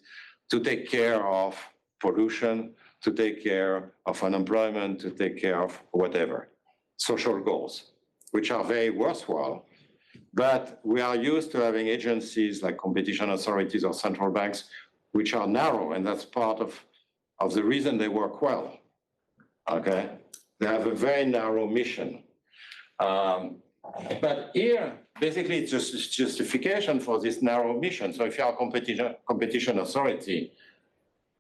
to take care of pollution, to take care of unemployment, to take care of whatever, social goals, which are very worthwhile. But we are used to having agencies like competition authorities or central banks, which are narrow, and that's part of the reason they work well, okay? They have a very narrow mission. But here, basically, it's just justification for this narrow mission. So if you are a competition authority,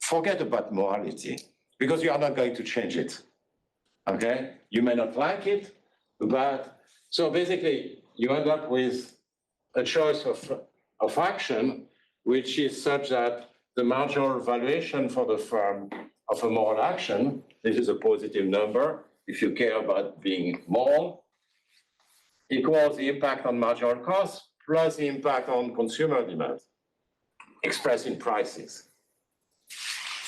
forget about morality, because you are not going to change it, okay? You may not like it, but so basically, you end up with a choice of action, which is such that the marginal valuation for the firm of a moral action, this is a positive number, if you care about being moral, equals the impact on marginal costs plus the impact on consumer demand, expressed in prices.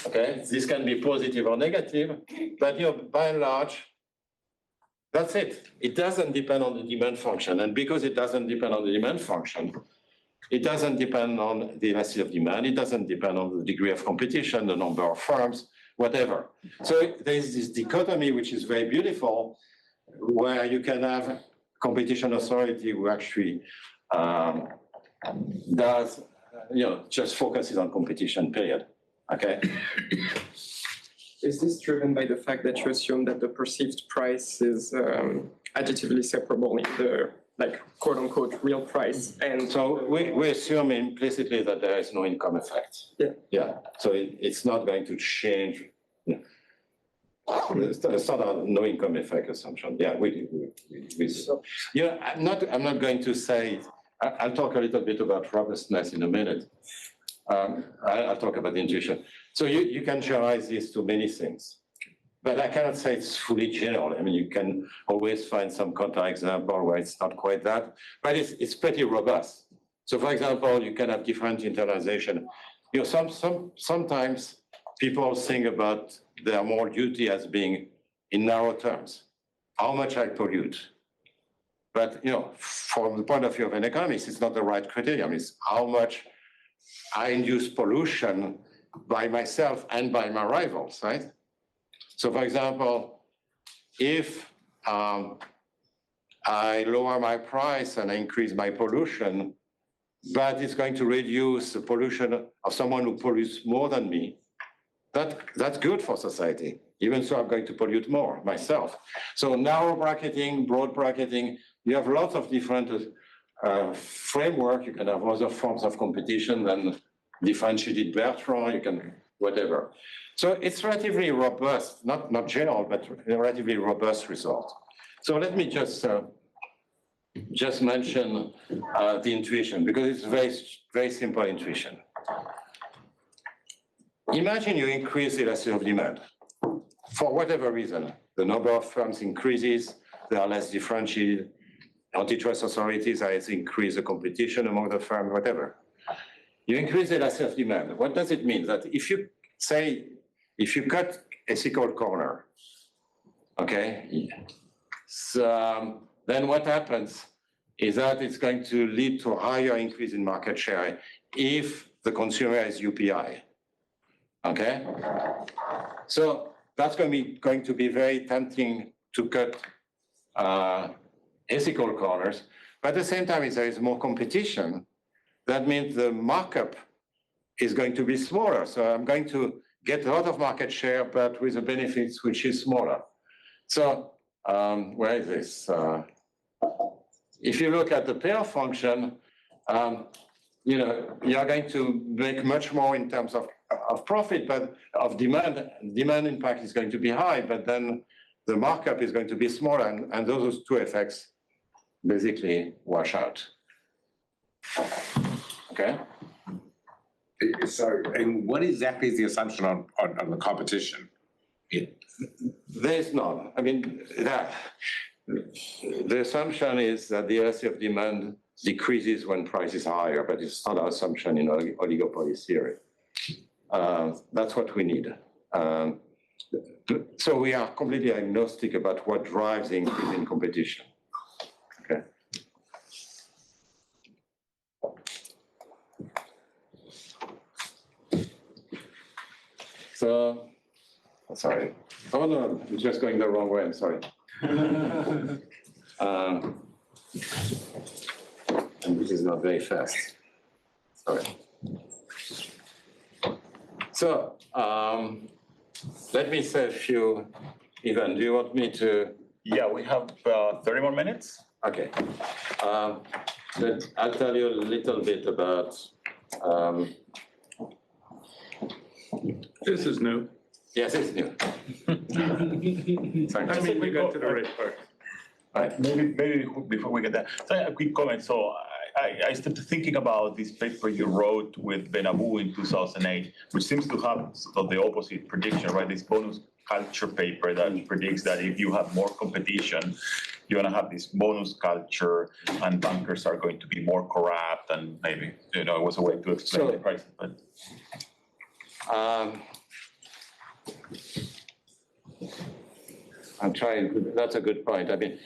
Okay, this can be positive or negative, but by and large, that's it. It doesn't depend on the demand function. And because it doesn't depend on the demand function, it doesn't depend on the elasticity of demand. It doesn't depend on the degree of competition, the number of firms, whatever. So there's this dichotomy, which is very beautiful, where you can have competition authority who actually does, just focuses on competition, period. Okay.
Is this driven by the fact that you assume that the perceived price is additively separable in the, like, quote unquote, real price? And
so we assume implicitly that there is no income effect.
Yeah.
Yeah. So it's not going to change. Yeah. It's not a no income effect assumption. Yeah. I'm not going to say. I'll talk a little bit about robustness in a minute. I'll talk about intuition. So you can generalize this to many things, but I cannot say it's fully general. I mean, you can always find some counterexample where it's not quite that, but it's pretty robust. So for example, you can have different internalization. Sometimes people think about their moral duty as being in narrow terms, how much I pollute. But, from the point of view of an economist, it's not the right criterion. It's how much I induce pollution by myself and by my rivals, right? So, for example, if I lower my price and I increase my pollution, but it's going to reduce the pollution of someone who pollutes more than me, that's good for society. Even so, I'm going to pollute more myself. So narrow bracketing, broad bracketing, you have lots of different framework. You can have other forms of competition than differentiated Bertrand, you can, whatever. So it's relatively robust, not general, but a relatively robust result. So let me just mention the intuition, because it's very, very simple intuition. Imagine you increase the elasticity of demand. For whatever reason, the number of firms increases, they are less differentiated, antitrust authorities has increased the competition among the firms, whatever. You increase the elasticity of demand. What does it mean? That if you cut a single corner, okay, so then what happens is that it's going to lead to a higher increase in market share if the consumer is UPI, okay? So that's going to be very tempting to cut ethical corners, but at the same time, if there is more competition, that means the markup is going to be smaller. So I'm going to get a lot of market share, but with the benefits which is smaller. So where is this? If you look at the payoff function, you're going to make much more in terms of profit, but of demand. Demand impact is going to be high, but then the markup is going to be smaller, and those two effects basically wash out. Okay.
So, and what exactly is the assumption on the competition?
There's none. I mean, the assumption is that the elasticity of demand decreases when price is higher, but it's not our assumption in oligopoly theory. That's what we need. So we are completely agnostic about what drives the increase in competition. Okay. So, sorry. Oh no, I'm just going the wrong way. I'm sorry. And this is not very fast. Sorry. So, let me say a few. Ivan, do you want me to?
Yeah, we have 30 more minutes.
Okay. I'll tell you a little bit about.
This is new.
Yes, it's new.
I mean, we got to the right part.
Right. Maybe before we get there, so a quick comment. So I started thinking about this paper you wrote with Benabou in 2008, which seems to have sort of the opposite prediction, right? This bonus culture paper that predicts that if you have more competition, you're going to have this bonus culture, and bankers are going to be more corrupt, and maybe it was a way to explain the price. But
I'm trying, that's a good point. I mean,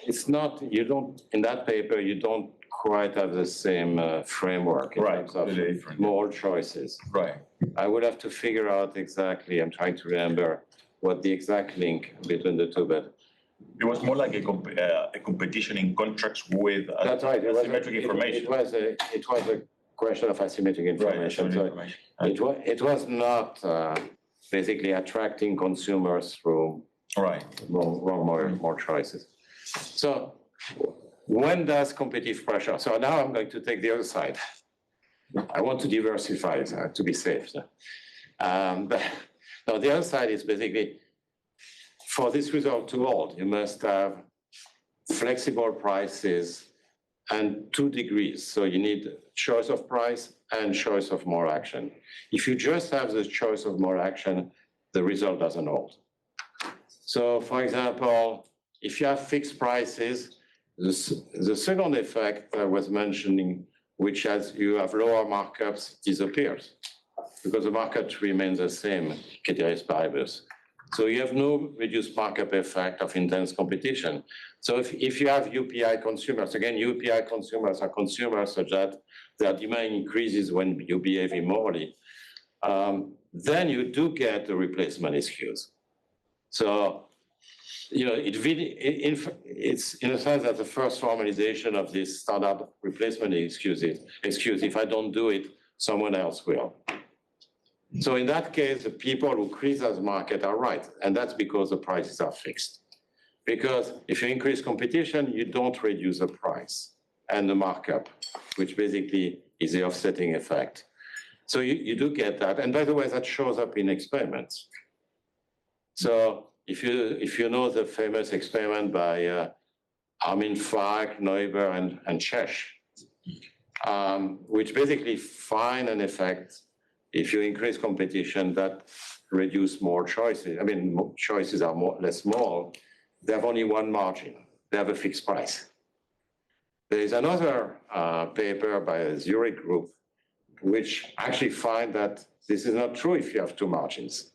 it's not, you don't, in that paper, you don't quite have the same framework in terms of more choices.
Right.
I would have to figure out exactly, I'm trying to remember what the exact link between the two, but
It was more like a competition in contracts with
that's right. It was
asymmetric information.
It was a question of asymmetric information.
Right,
So
information.
it was not basically attracting consumers through
Right.
more choices. So when does competitive pressure? So now I'm going to take the other side. I want to diversify to be safe. But now the other side is basically, for this result to hold, you must have flexible prices and 2 degrees. So you need choice of price and choice of more action. If you just have the choice of more action, the result doesn't hold. So for example, if you have fixed prices, the second effect I was mentioning, which as you have lower markups, disappears because the market remains the same, ceteris paribus. So you have no reduced markup effect of intense competition. So if you have UPI consumers, again, UPI consumers are consumers such that their demand increases when you behave immorally, then you do get the replacement excuse. So, you know, it's in a sense that the first formalization of this standard replacement excuse, if I don't do it, someone else will. So in that case, the people who criticize the market are right, and that's because the prices are fixed. Because if you increase competition, you don't reduce the price and the markup, which basically is the offsetting effect. So you do get that, and by the way, that shows up in experiments. So if you know the famous experiment by Armin Fark, Neuber, and Czech, which basically find an effect. If you increase competition, that reduce more choices. I mean, choices are less small. They have only one margin. They have a fixed price. There is another paper by a Zurich group, which actually find that this is not true if you have 2 margins.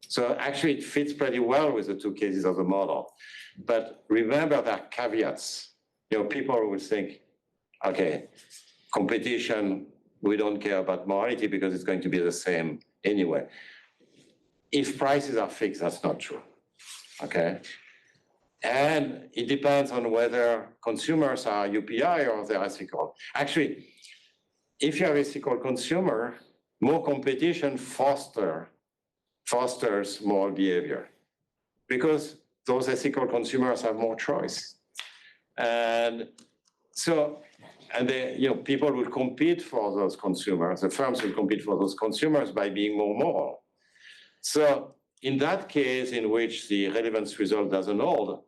So actually, it fits pretty well with the 2 cases of the model. But remember, there are caveats. You know, people will think, okay, competition, we don't care about morality because it's going to be the same anyway. If prices are fixed, that's not true, okay? And it depends on whether consumers are UPI or they're ethical. Actually, if you have ethical consumer, more competition fosters moral behavior because those ethical consumers have more choice. And so, and they, you know, people will compete for those consumers. The firms will compete for those consumers by being more moral. So in that case, in which the relevance result doesn't hold,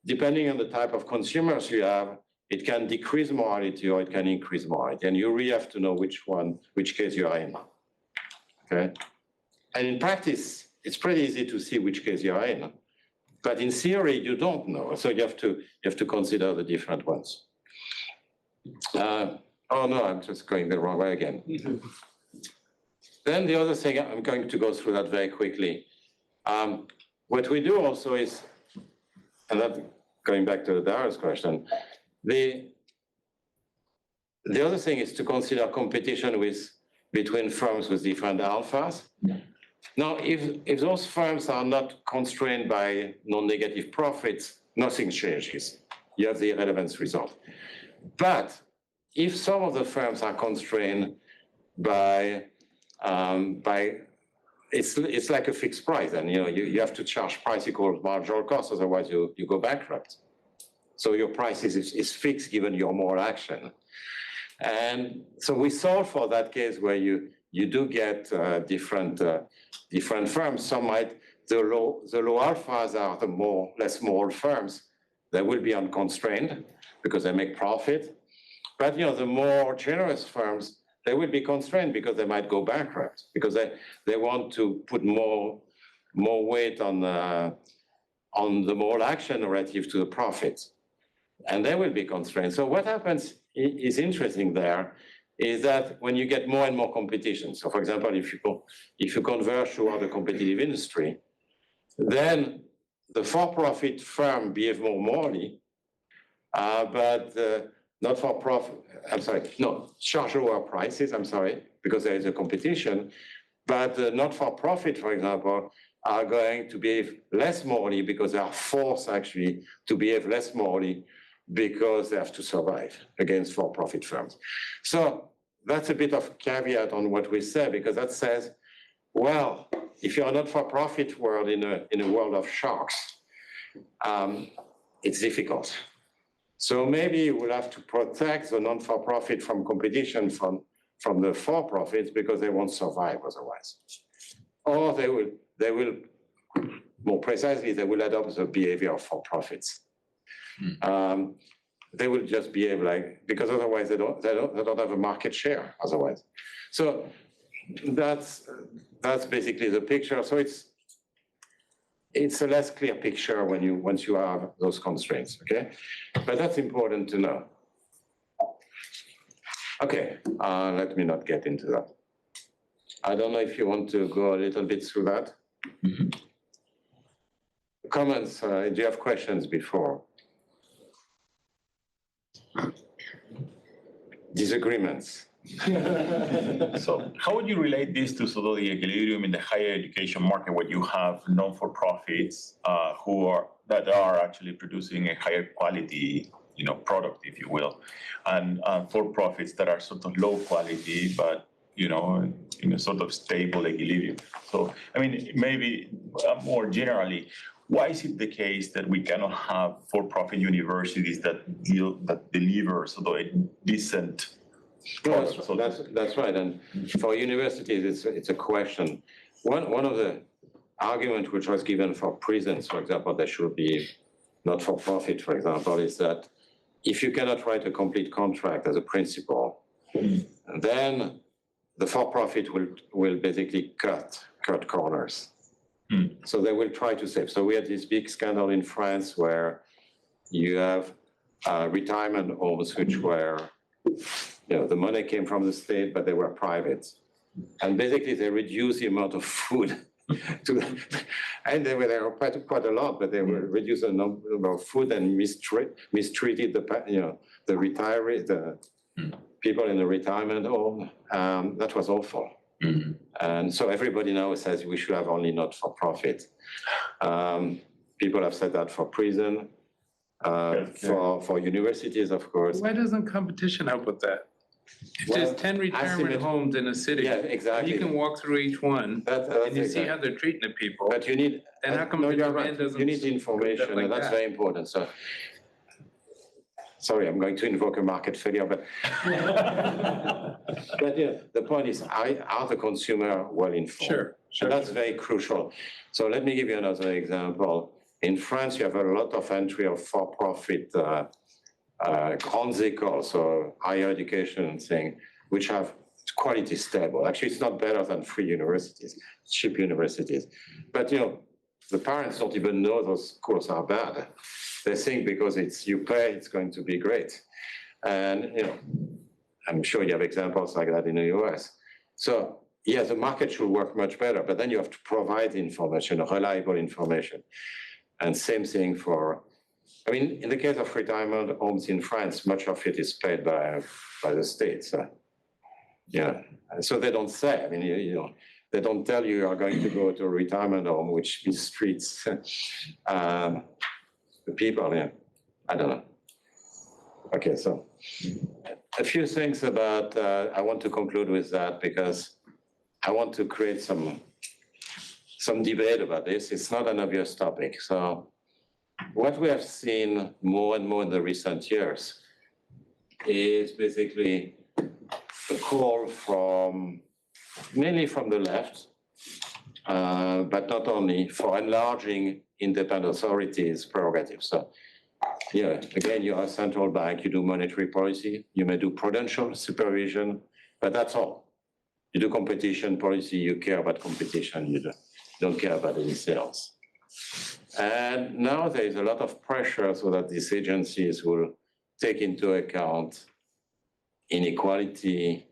depending on the type of consumers you have, it can decrease morality or it can increase morality. And you really have to know which case you are in. Okay. And in practice, it's pretty easy to see which case you are in. But in theory, you don't know. So you have to consider the different ones. Oh no, I'm just going the wrong way again. Then the other thing, I'm going to go through that very quickly. What we do also is, and that going back to Dara's question, the other thing is to consider competition between firms with different alphas. Now, if those firms are not constrained by non-negative profits, nothing changes. You have the irrelevance result. But if some of the firms are constrained by it's like a fixed price, and you have to charge price equals marginal cost, otherwise you go bankrupt. So your price is fixed given your moral action. And so we solve for that case where you do get different firms. Some might, the low alphas are the less moral firms. They will be unconstrained because they make profit. But the more generous firms, they will be constrained because they might go bankrupt because they want to put more weight on the moral action relative to the profits, and they will be constrained. So what happens is interesting there is that when you get more and more competition, so for example, if you converge toward a competitive industry, then the for-profit firm behave more morally, but not-for-profit, charge lower prices, because there is a competition, but not-for-profit, for example, are going to behave less morally because they are forced actually to behave less morally because they have to survive against for-profit firms. So that's a bit of caveat on what we say, because that says, well, if you're a not-for-profit world in a world of sharks, it's difficult. So maybe we'll have to protect the non-for-profit from competition from the for-profits because they won't survive otherwise. Or they will, more precisely, they will adopt the behavior of for-profits. They will just behave like, because otherwise they don't have a market share otherwise. So that's basically the picture. So it's a less clear picture once you have those constraints, okay? But that's important to know. Okay, let me not get into that. I don't know if you want to go a little bit through that. Mm-hmm. Comments, do you have questions before? Disagreements?
So how would you relate this to sort of the equilibrium in the higher education market where you have non-for-profits that are actually producing a higher quality, product, if you will, and for-profits that are sort of low quality, but in a sort of stable equilibrium. So, I mean, maybe more generally, why is it the case that we cannot have for-profit universities that deliver sort of a decent product?
No, that's right. And for universities, it's a question. One of the arguments which was given for prisons, for example, that should be not for profit, for example, is that if you cannot write a complete contract as a principal, then the for-profit will basically cut corners. So they will try to save. So we had this big scandal in France where you have retirement homes which were, the money came from the state, but they were private. And basically they reduced the amount of food and they were quite a lot, but they will reduce the number of food and mistreated the retiree, the people in the retirement home. That was awful. Mm-hmm. And so everybody now says we should have only not-for-profit. People have said that for prison, for universities, of course.
Why doesn't competition help with that? If there's 10 retirement homes in a city,
exactly.
You can walk through each one and you see how they're treating the people.
But you need,
then how come the demand doesn't?
You need information, and that's very important. So, sorry, I'm going to invoke a market failure, but the point is, are the consumer well informed? Sure. And that's very crucial. So let me give you another example. In France, you have a lot of entry of for-profit grandes écoles, so higher education thing, which have quality stable. Actually, it's not better than free universities, cheap universities. But the parents don't even know those schools are bad. They think because you pay, it's going to be great. And I'm sure you have examples like that in the US. So yeah, the market should work much better, but then you have to provide information, reliable information. And same thing in the case of retirement homes in France, much of it is paid by the state. So so they don't say, they don't tell you are going to go to a retirement home which mistreats the people. I don't know. Okay, so a few things about, I want to conclude with that because I want to create some debate about this. It's not an obvious topic. So what we have seen more and more in the recent years is basically a call mainly from the left, but not only, for enlarging independent authorities' prerogatives. So again, you are a central bank, you do monetary policy, you may do prudential supervision, but that's all. You do competition policy, you care about competition, you don't care about anything else. And now there is a lot of pressure so that these agencies will take into account inequality,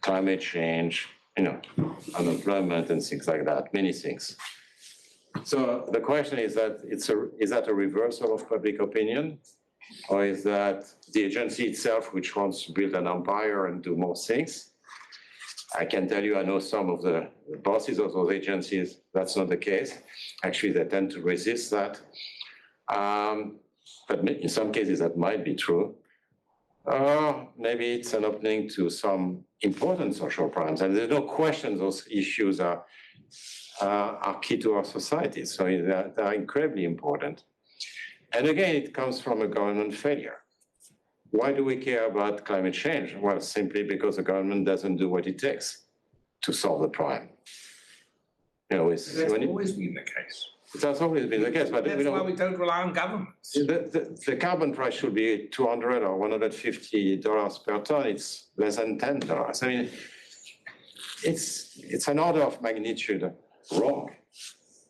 climate change, unemployment and things like that, many things. So the question is that is that a reversal of public opinion? Or is that the agency itself which wants to build an empire and do more things? I can tell you, I know some of the bosses of those agencies, that's not the case. Actually, they tend to resist that. But in some cases, that might be true. Maybe it's an opening to some important social problems. And there's no question those issues are key to our society. So they're incredibly important. And again, it comes from a government failure. Why do we care about climate change? Well, simply because the government doesn't do what it takes to solve the problem.
That's always been the case.
That's always been the case, but
That's why we don't rely on governments.
The carbon price should be $200 or $150 per ton. It's less than $10. I mean, it's an order of magnitude wrong.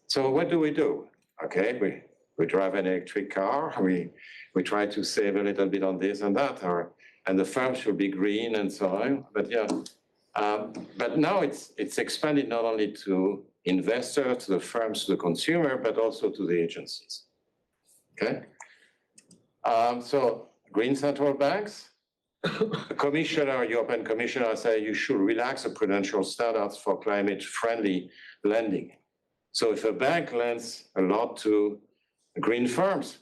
So what do? Okay, we drive an electric car. We try to save a little bit on this and that, and the farm should be green and so on. But yeah, but now it's expanded not only to investors, to the firms, to the consumer, but also to the agencies. Okay. So green central banks, the commissioner, European commissioner, say you should relax the prudential standards for climate-friendly lending. So if a bank lends a lot to green firms,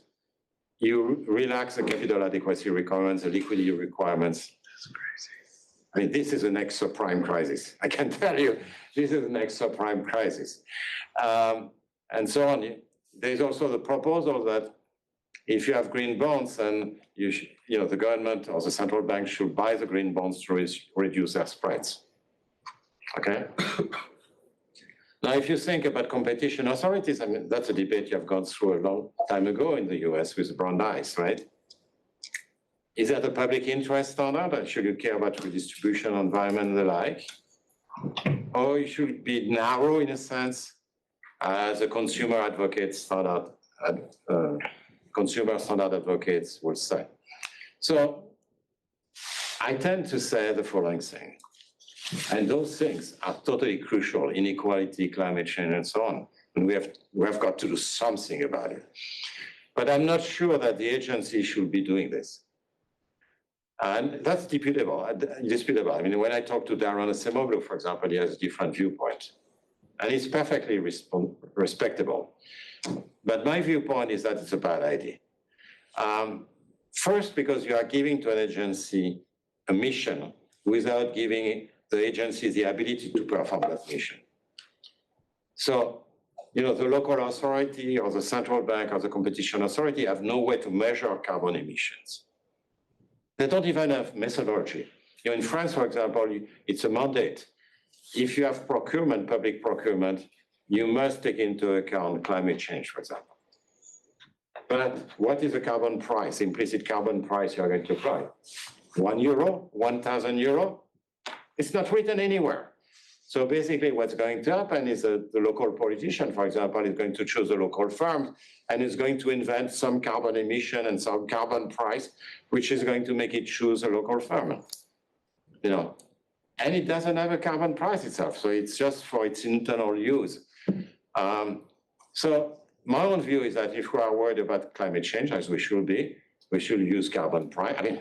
you relax the capital adequacy requirements, the liquidity requirements. That's crazy. I mean, this is the next subprime crisis. I can tell you, this is the next subprime crisis. And so on. There's also the proposal that if you have green bonds, then the government or the central bank should buy the green bonds to reduce their spreads. Okay? Now, if you think about competition authorities, I mean, that's a debate you have gone through a long time ago in the US with brown eyes, right? Is that a public interest standard? Should you care about redistribution, environment, and the like? Or you should be narrow in a sense, as a consumer advocate standard, consumer standard advocates will say. So I tend to say the following thing. And those things are totally crucial, inequality, climate change, and so on. And we have got to do something about it. But I'm not sure that the agency should be doing this. And that's disputable. I mean, when I talk to Darren Acemoglu, for example, he has a different viewpoint. And it's perfectly respectable. But my viewpoint is that it's a bad idea. First, because you are giving to an agency a mission without giving the agency the ability to perform that mission. So, the local authority or the central bank or the competition authority have no way to measure carbon emissions. They don't even have methodology. In France, for example, it's a mandate. If you have procurement, public procurement, you must take into account climate change, for example. But what is the carbon price, implicit carbon price you are going to apply? €1, 1,000 euro? It's not written anywhere. So basically what's going to happen is the local politician, for example, is going to choose a local firm and is going to invent some carbon emission and some carbon price, which is going to make it choose a local firm. And it doesn't have a carbon price itself. So it's just for its internal use. So my own view is that if we are worried about climate change, as we should be, we should use carbon price. I mean,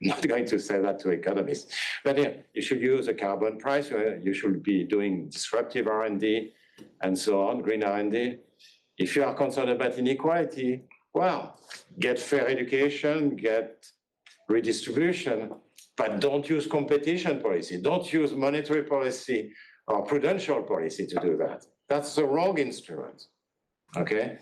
I'm not going to say that to economists, but yeah, you should use a carbon price. You should be doing disruptive R&D and so on, green R&D. If you are concerned about inequality, well, get fair education, get redistribution, but don't use competition policy. Don't use monetary policy or prudential policy to do that. That's the wrong instrument, okay?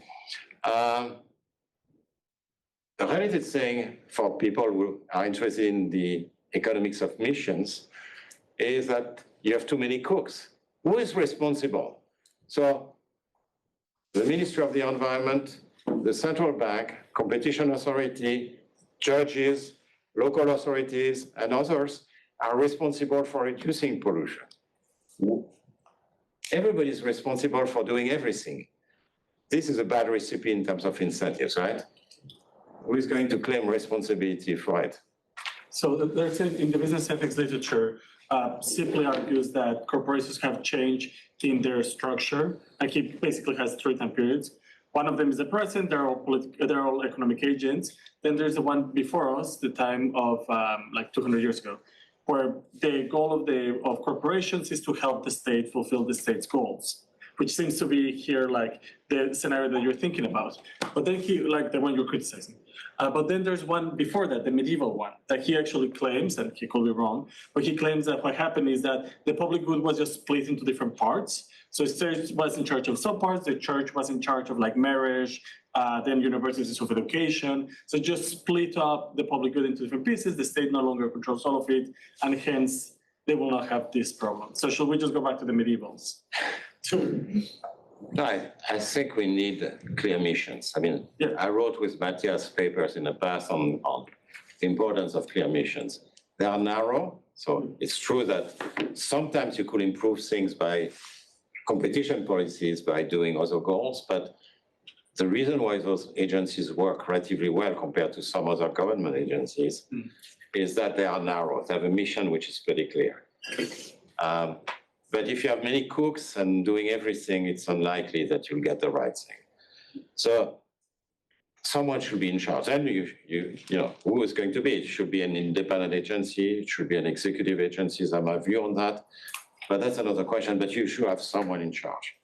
The related thing for people who are interested in the economics of missions is that you have too many cooks. Who is responsible? So the Ministry of the Environment, the central bank, competition authority, judges, local authorities, and others are responsible for reducing pollution. Everybody is responsible for doing everything. This is a bad recipe in terms of incentives, right? Who is going to claim responsibility for it?
So there's in the business ethics literature, simply argues that corporations have changed in their structure. Like it basically has 3 time periods. One of them is the present, they're all economic agents. Then there's the one before us, the time of like 200 years ago, where the goal of corporations is to help the state fulfill the state's goals, which seems to be here like the scenario that you're thinking about. But then like the one you're criticizing. But then there's one before that, the medieval one, that he actually claims, and he could be wrong, but he claims that what happened is that the public good was just split into different parts. So the state was in charge of some parts, the church was in charge of like marriage, then universities of education. So just split up the public good into different pieces, the state no longer controls all of it, and hence they will not have this problem. So should we just go back to the medievals?
No, I think we need clear missions. I mean,
Yeah.
I wrote with Matthias papers in the past on the importance of clear missions. They are narrow, so it's true that sometimes you could improve things by competition policies, by doing other goals, but the reason why those agencies work relatively well compared to some other government agencies is that they are narrow. They have a mission which is pretty clear. But if you have many cooks and doing everything, it's unlikely that you'll get the right thing. So someone should be in charge. And you know, who is going to be? It should be an independent agency. It should be an executive agency. Is my view on that. But that's another question. But you should have someone in charge.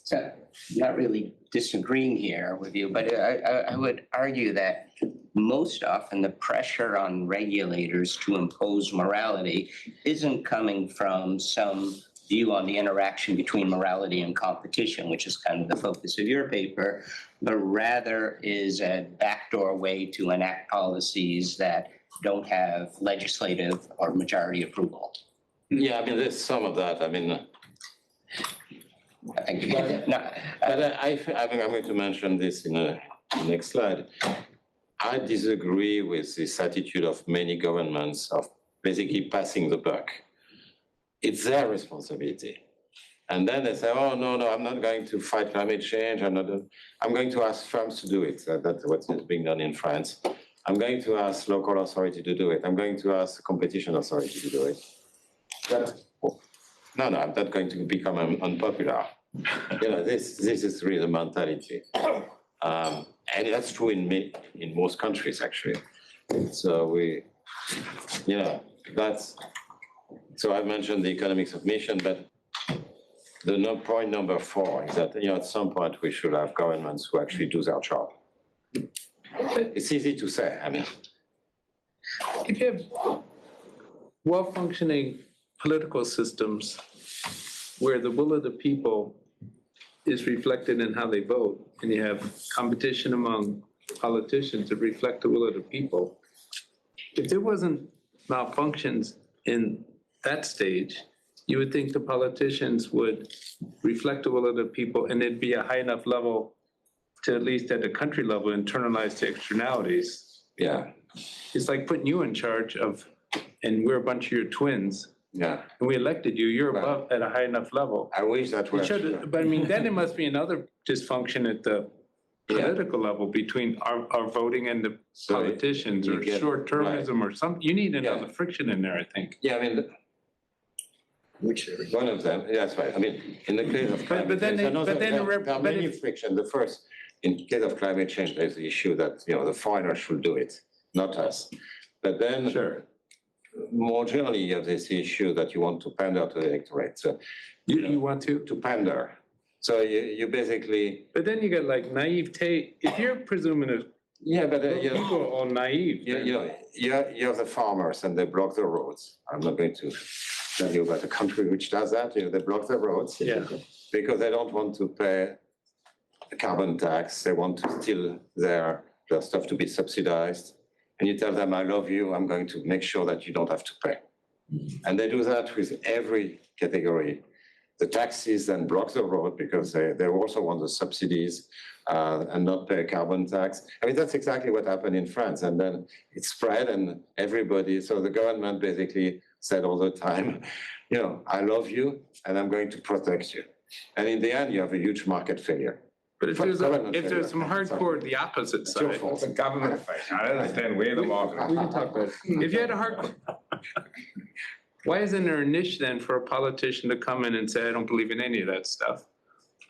So, not really disagreeing here with you, but I would argue that most often the pressure on regulators to impose morality isn't coming from some view on the interaction between morality and competition, which is kind of the focus of your paper, but rather is a backdoor way to enact policies that don't have legislative or majority approval.
Yeah, I mean, there's some of that. I mean,
I think- no,
but I think I'm going to mention this in the next slide. I disagree with this attitude of many governments of basically passing the buck. It's their responsibility. And then they say, oh, no, I'm not going to fight climate change. I'm going to ask firms to do it. That's what's being done in France. I'm going to ask local authority to do it. I'm going to ask competition authority to do it. But, no, I'm not going to become unpopular. You know, this is really the mentality. And that's true in most countries, actually. So so I mentioned the economics of mission, but the point number 4 is that, at some point we should have governments who actually do their job. It's easy to say, I mean.
If you have well-functioning political systems where the will of the people is reflected in how they vote, and you have competition among politicians that reflect the will of the people, if there wasn't malfunctions in that stage, you would think the politicians would reflect the will of the people, and it'd be a high enough level to, at least at the country level, internalize the externalities.
Yeah.
It's like putting you in charge of, and we're a bunch of your twins,
Yeah.
and we elected you, you're
Right.
above at a high enough level.
I wish that were
It should-
true.
But I mean, then it must be another dysfunction at the political level between our voting and the
So
politicians,
you
or
get-
short-termism or some, you need another friction in there, I think.
Yeah, I mean, one of them, that's right. I mean, in the case of climate
but then
change,
they-
another-
but then
there
rep-
there are
but
many
if-
friction. The first, in case of climate change, there's the issue that, the foreigners should do it, not us. But then, more generally, you have this issue that you want to pander to the electorate. So
You want to?
to pander. So you basically,
But then you get like naivete, if you're presuming that
yeah, but
people are all naive. then-
you have the farmers and they block the roads. I'm not going to tell you about a country which does that. They block the roads.
Yeah.
Because they don't want to pay a carbon tax. They want to steal their stuff to be subsidized. And you tell them, I love you, I'm going to make sure that you don't have to pay. And they do that with every category. The taxis then block the road because they also want the subsidies and not pay a carbon tax. I mean, that's exactly what happened in France. And then it spread and everybody, so the government basically said all the time, I love you and I'm going to protect you. And in the end, you have a huge market failure.
But if there's some hardcore, the opposite
It's your
side.
fault.
It's a government thing. I don't understand where the market.
We can talk about it. If you had a hard, why isn't there a niche then for a politician to come in and say, I don't believe in any of that stuff?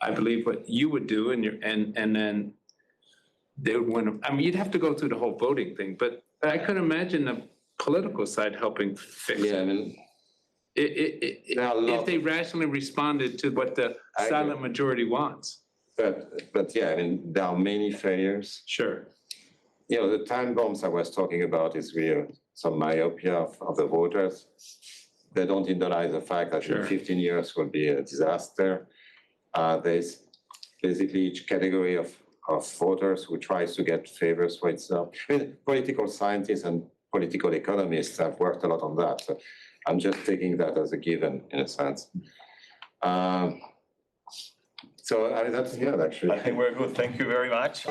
I believe what you would do and then they would win. I mean, you'd have to go through the whole voting thing, but I could imagine the political side helping fix
Yeah, I
it.
mean, there are a
If
lot,
they rationally responded to what the
I
silent
agree.
majority wants.
but yeah, I mean, there are many failures.
Sure.
You know, the time bombs I was talking about is really some myopia of the voters. They don't internalize the fact that
Sure.
in 15 years will be a disaster. There's basically each category of voters who tries to get favors for itself. I mean, political scientists and political economists have worked a lot on that. So I'm just taking that as a given in a sense. So I mean, that's, yeah, actually.
I think we're good. Thank you very much.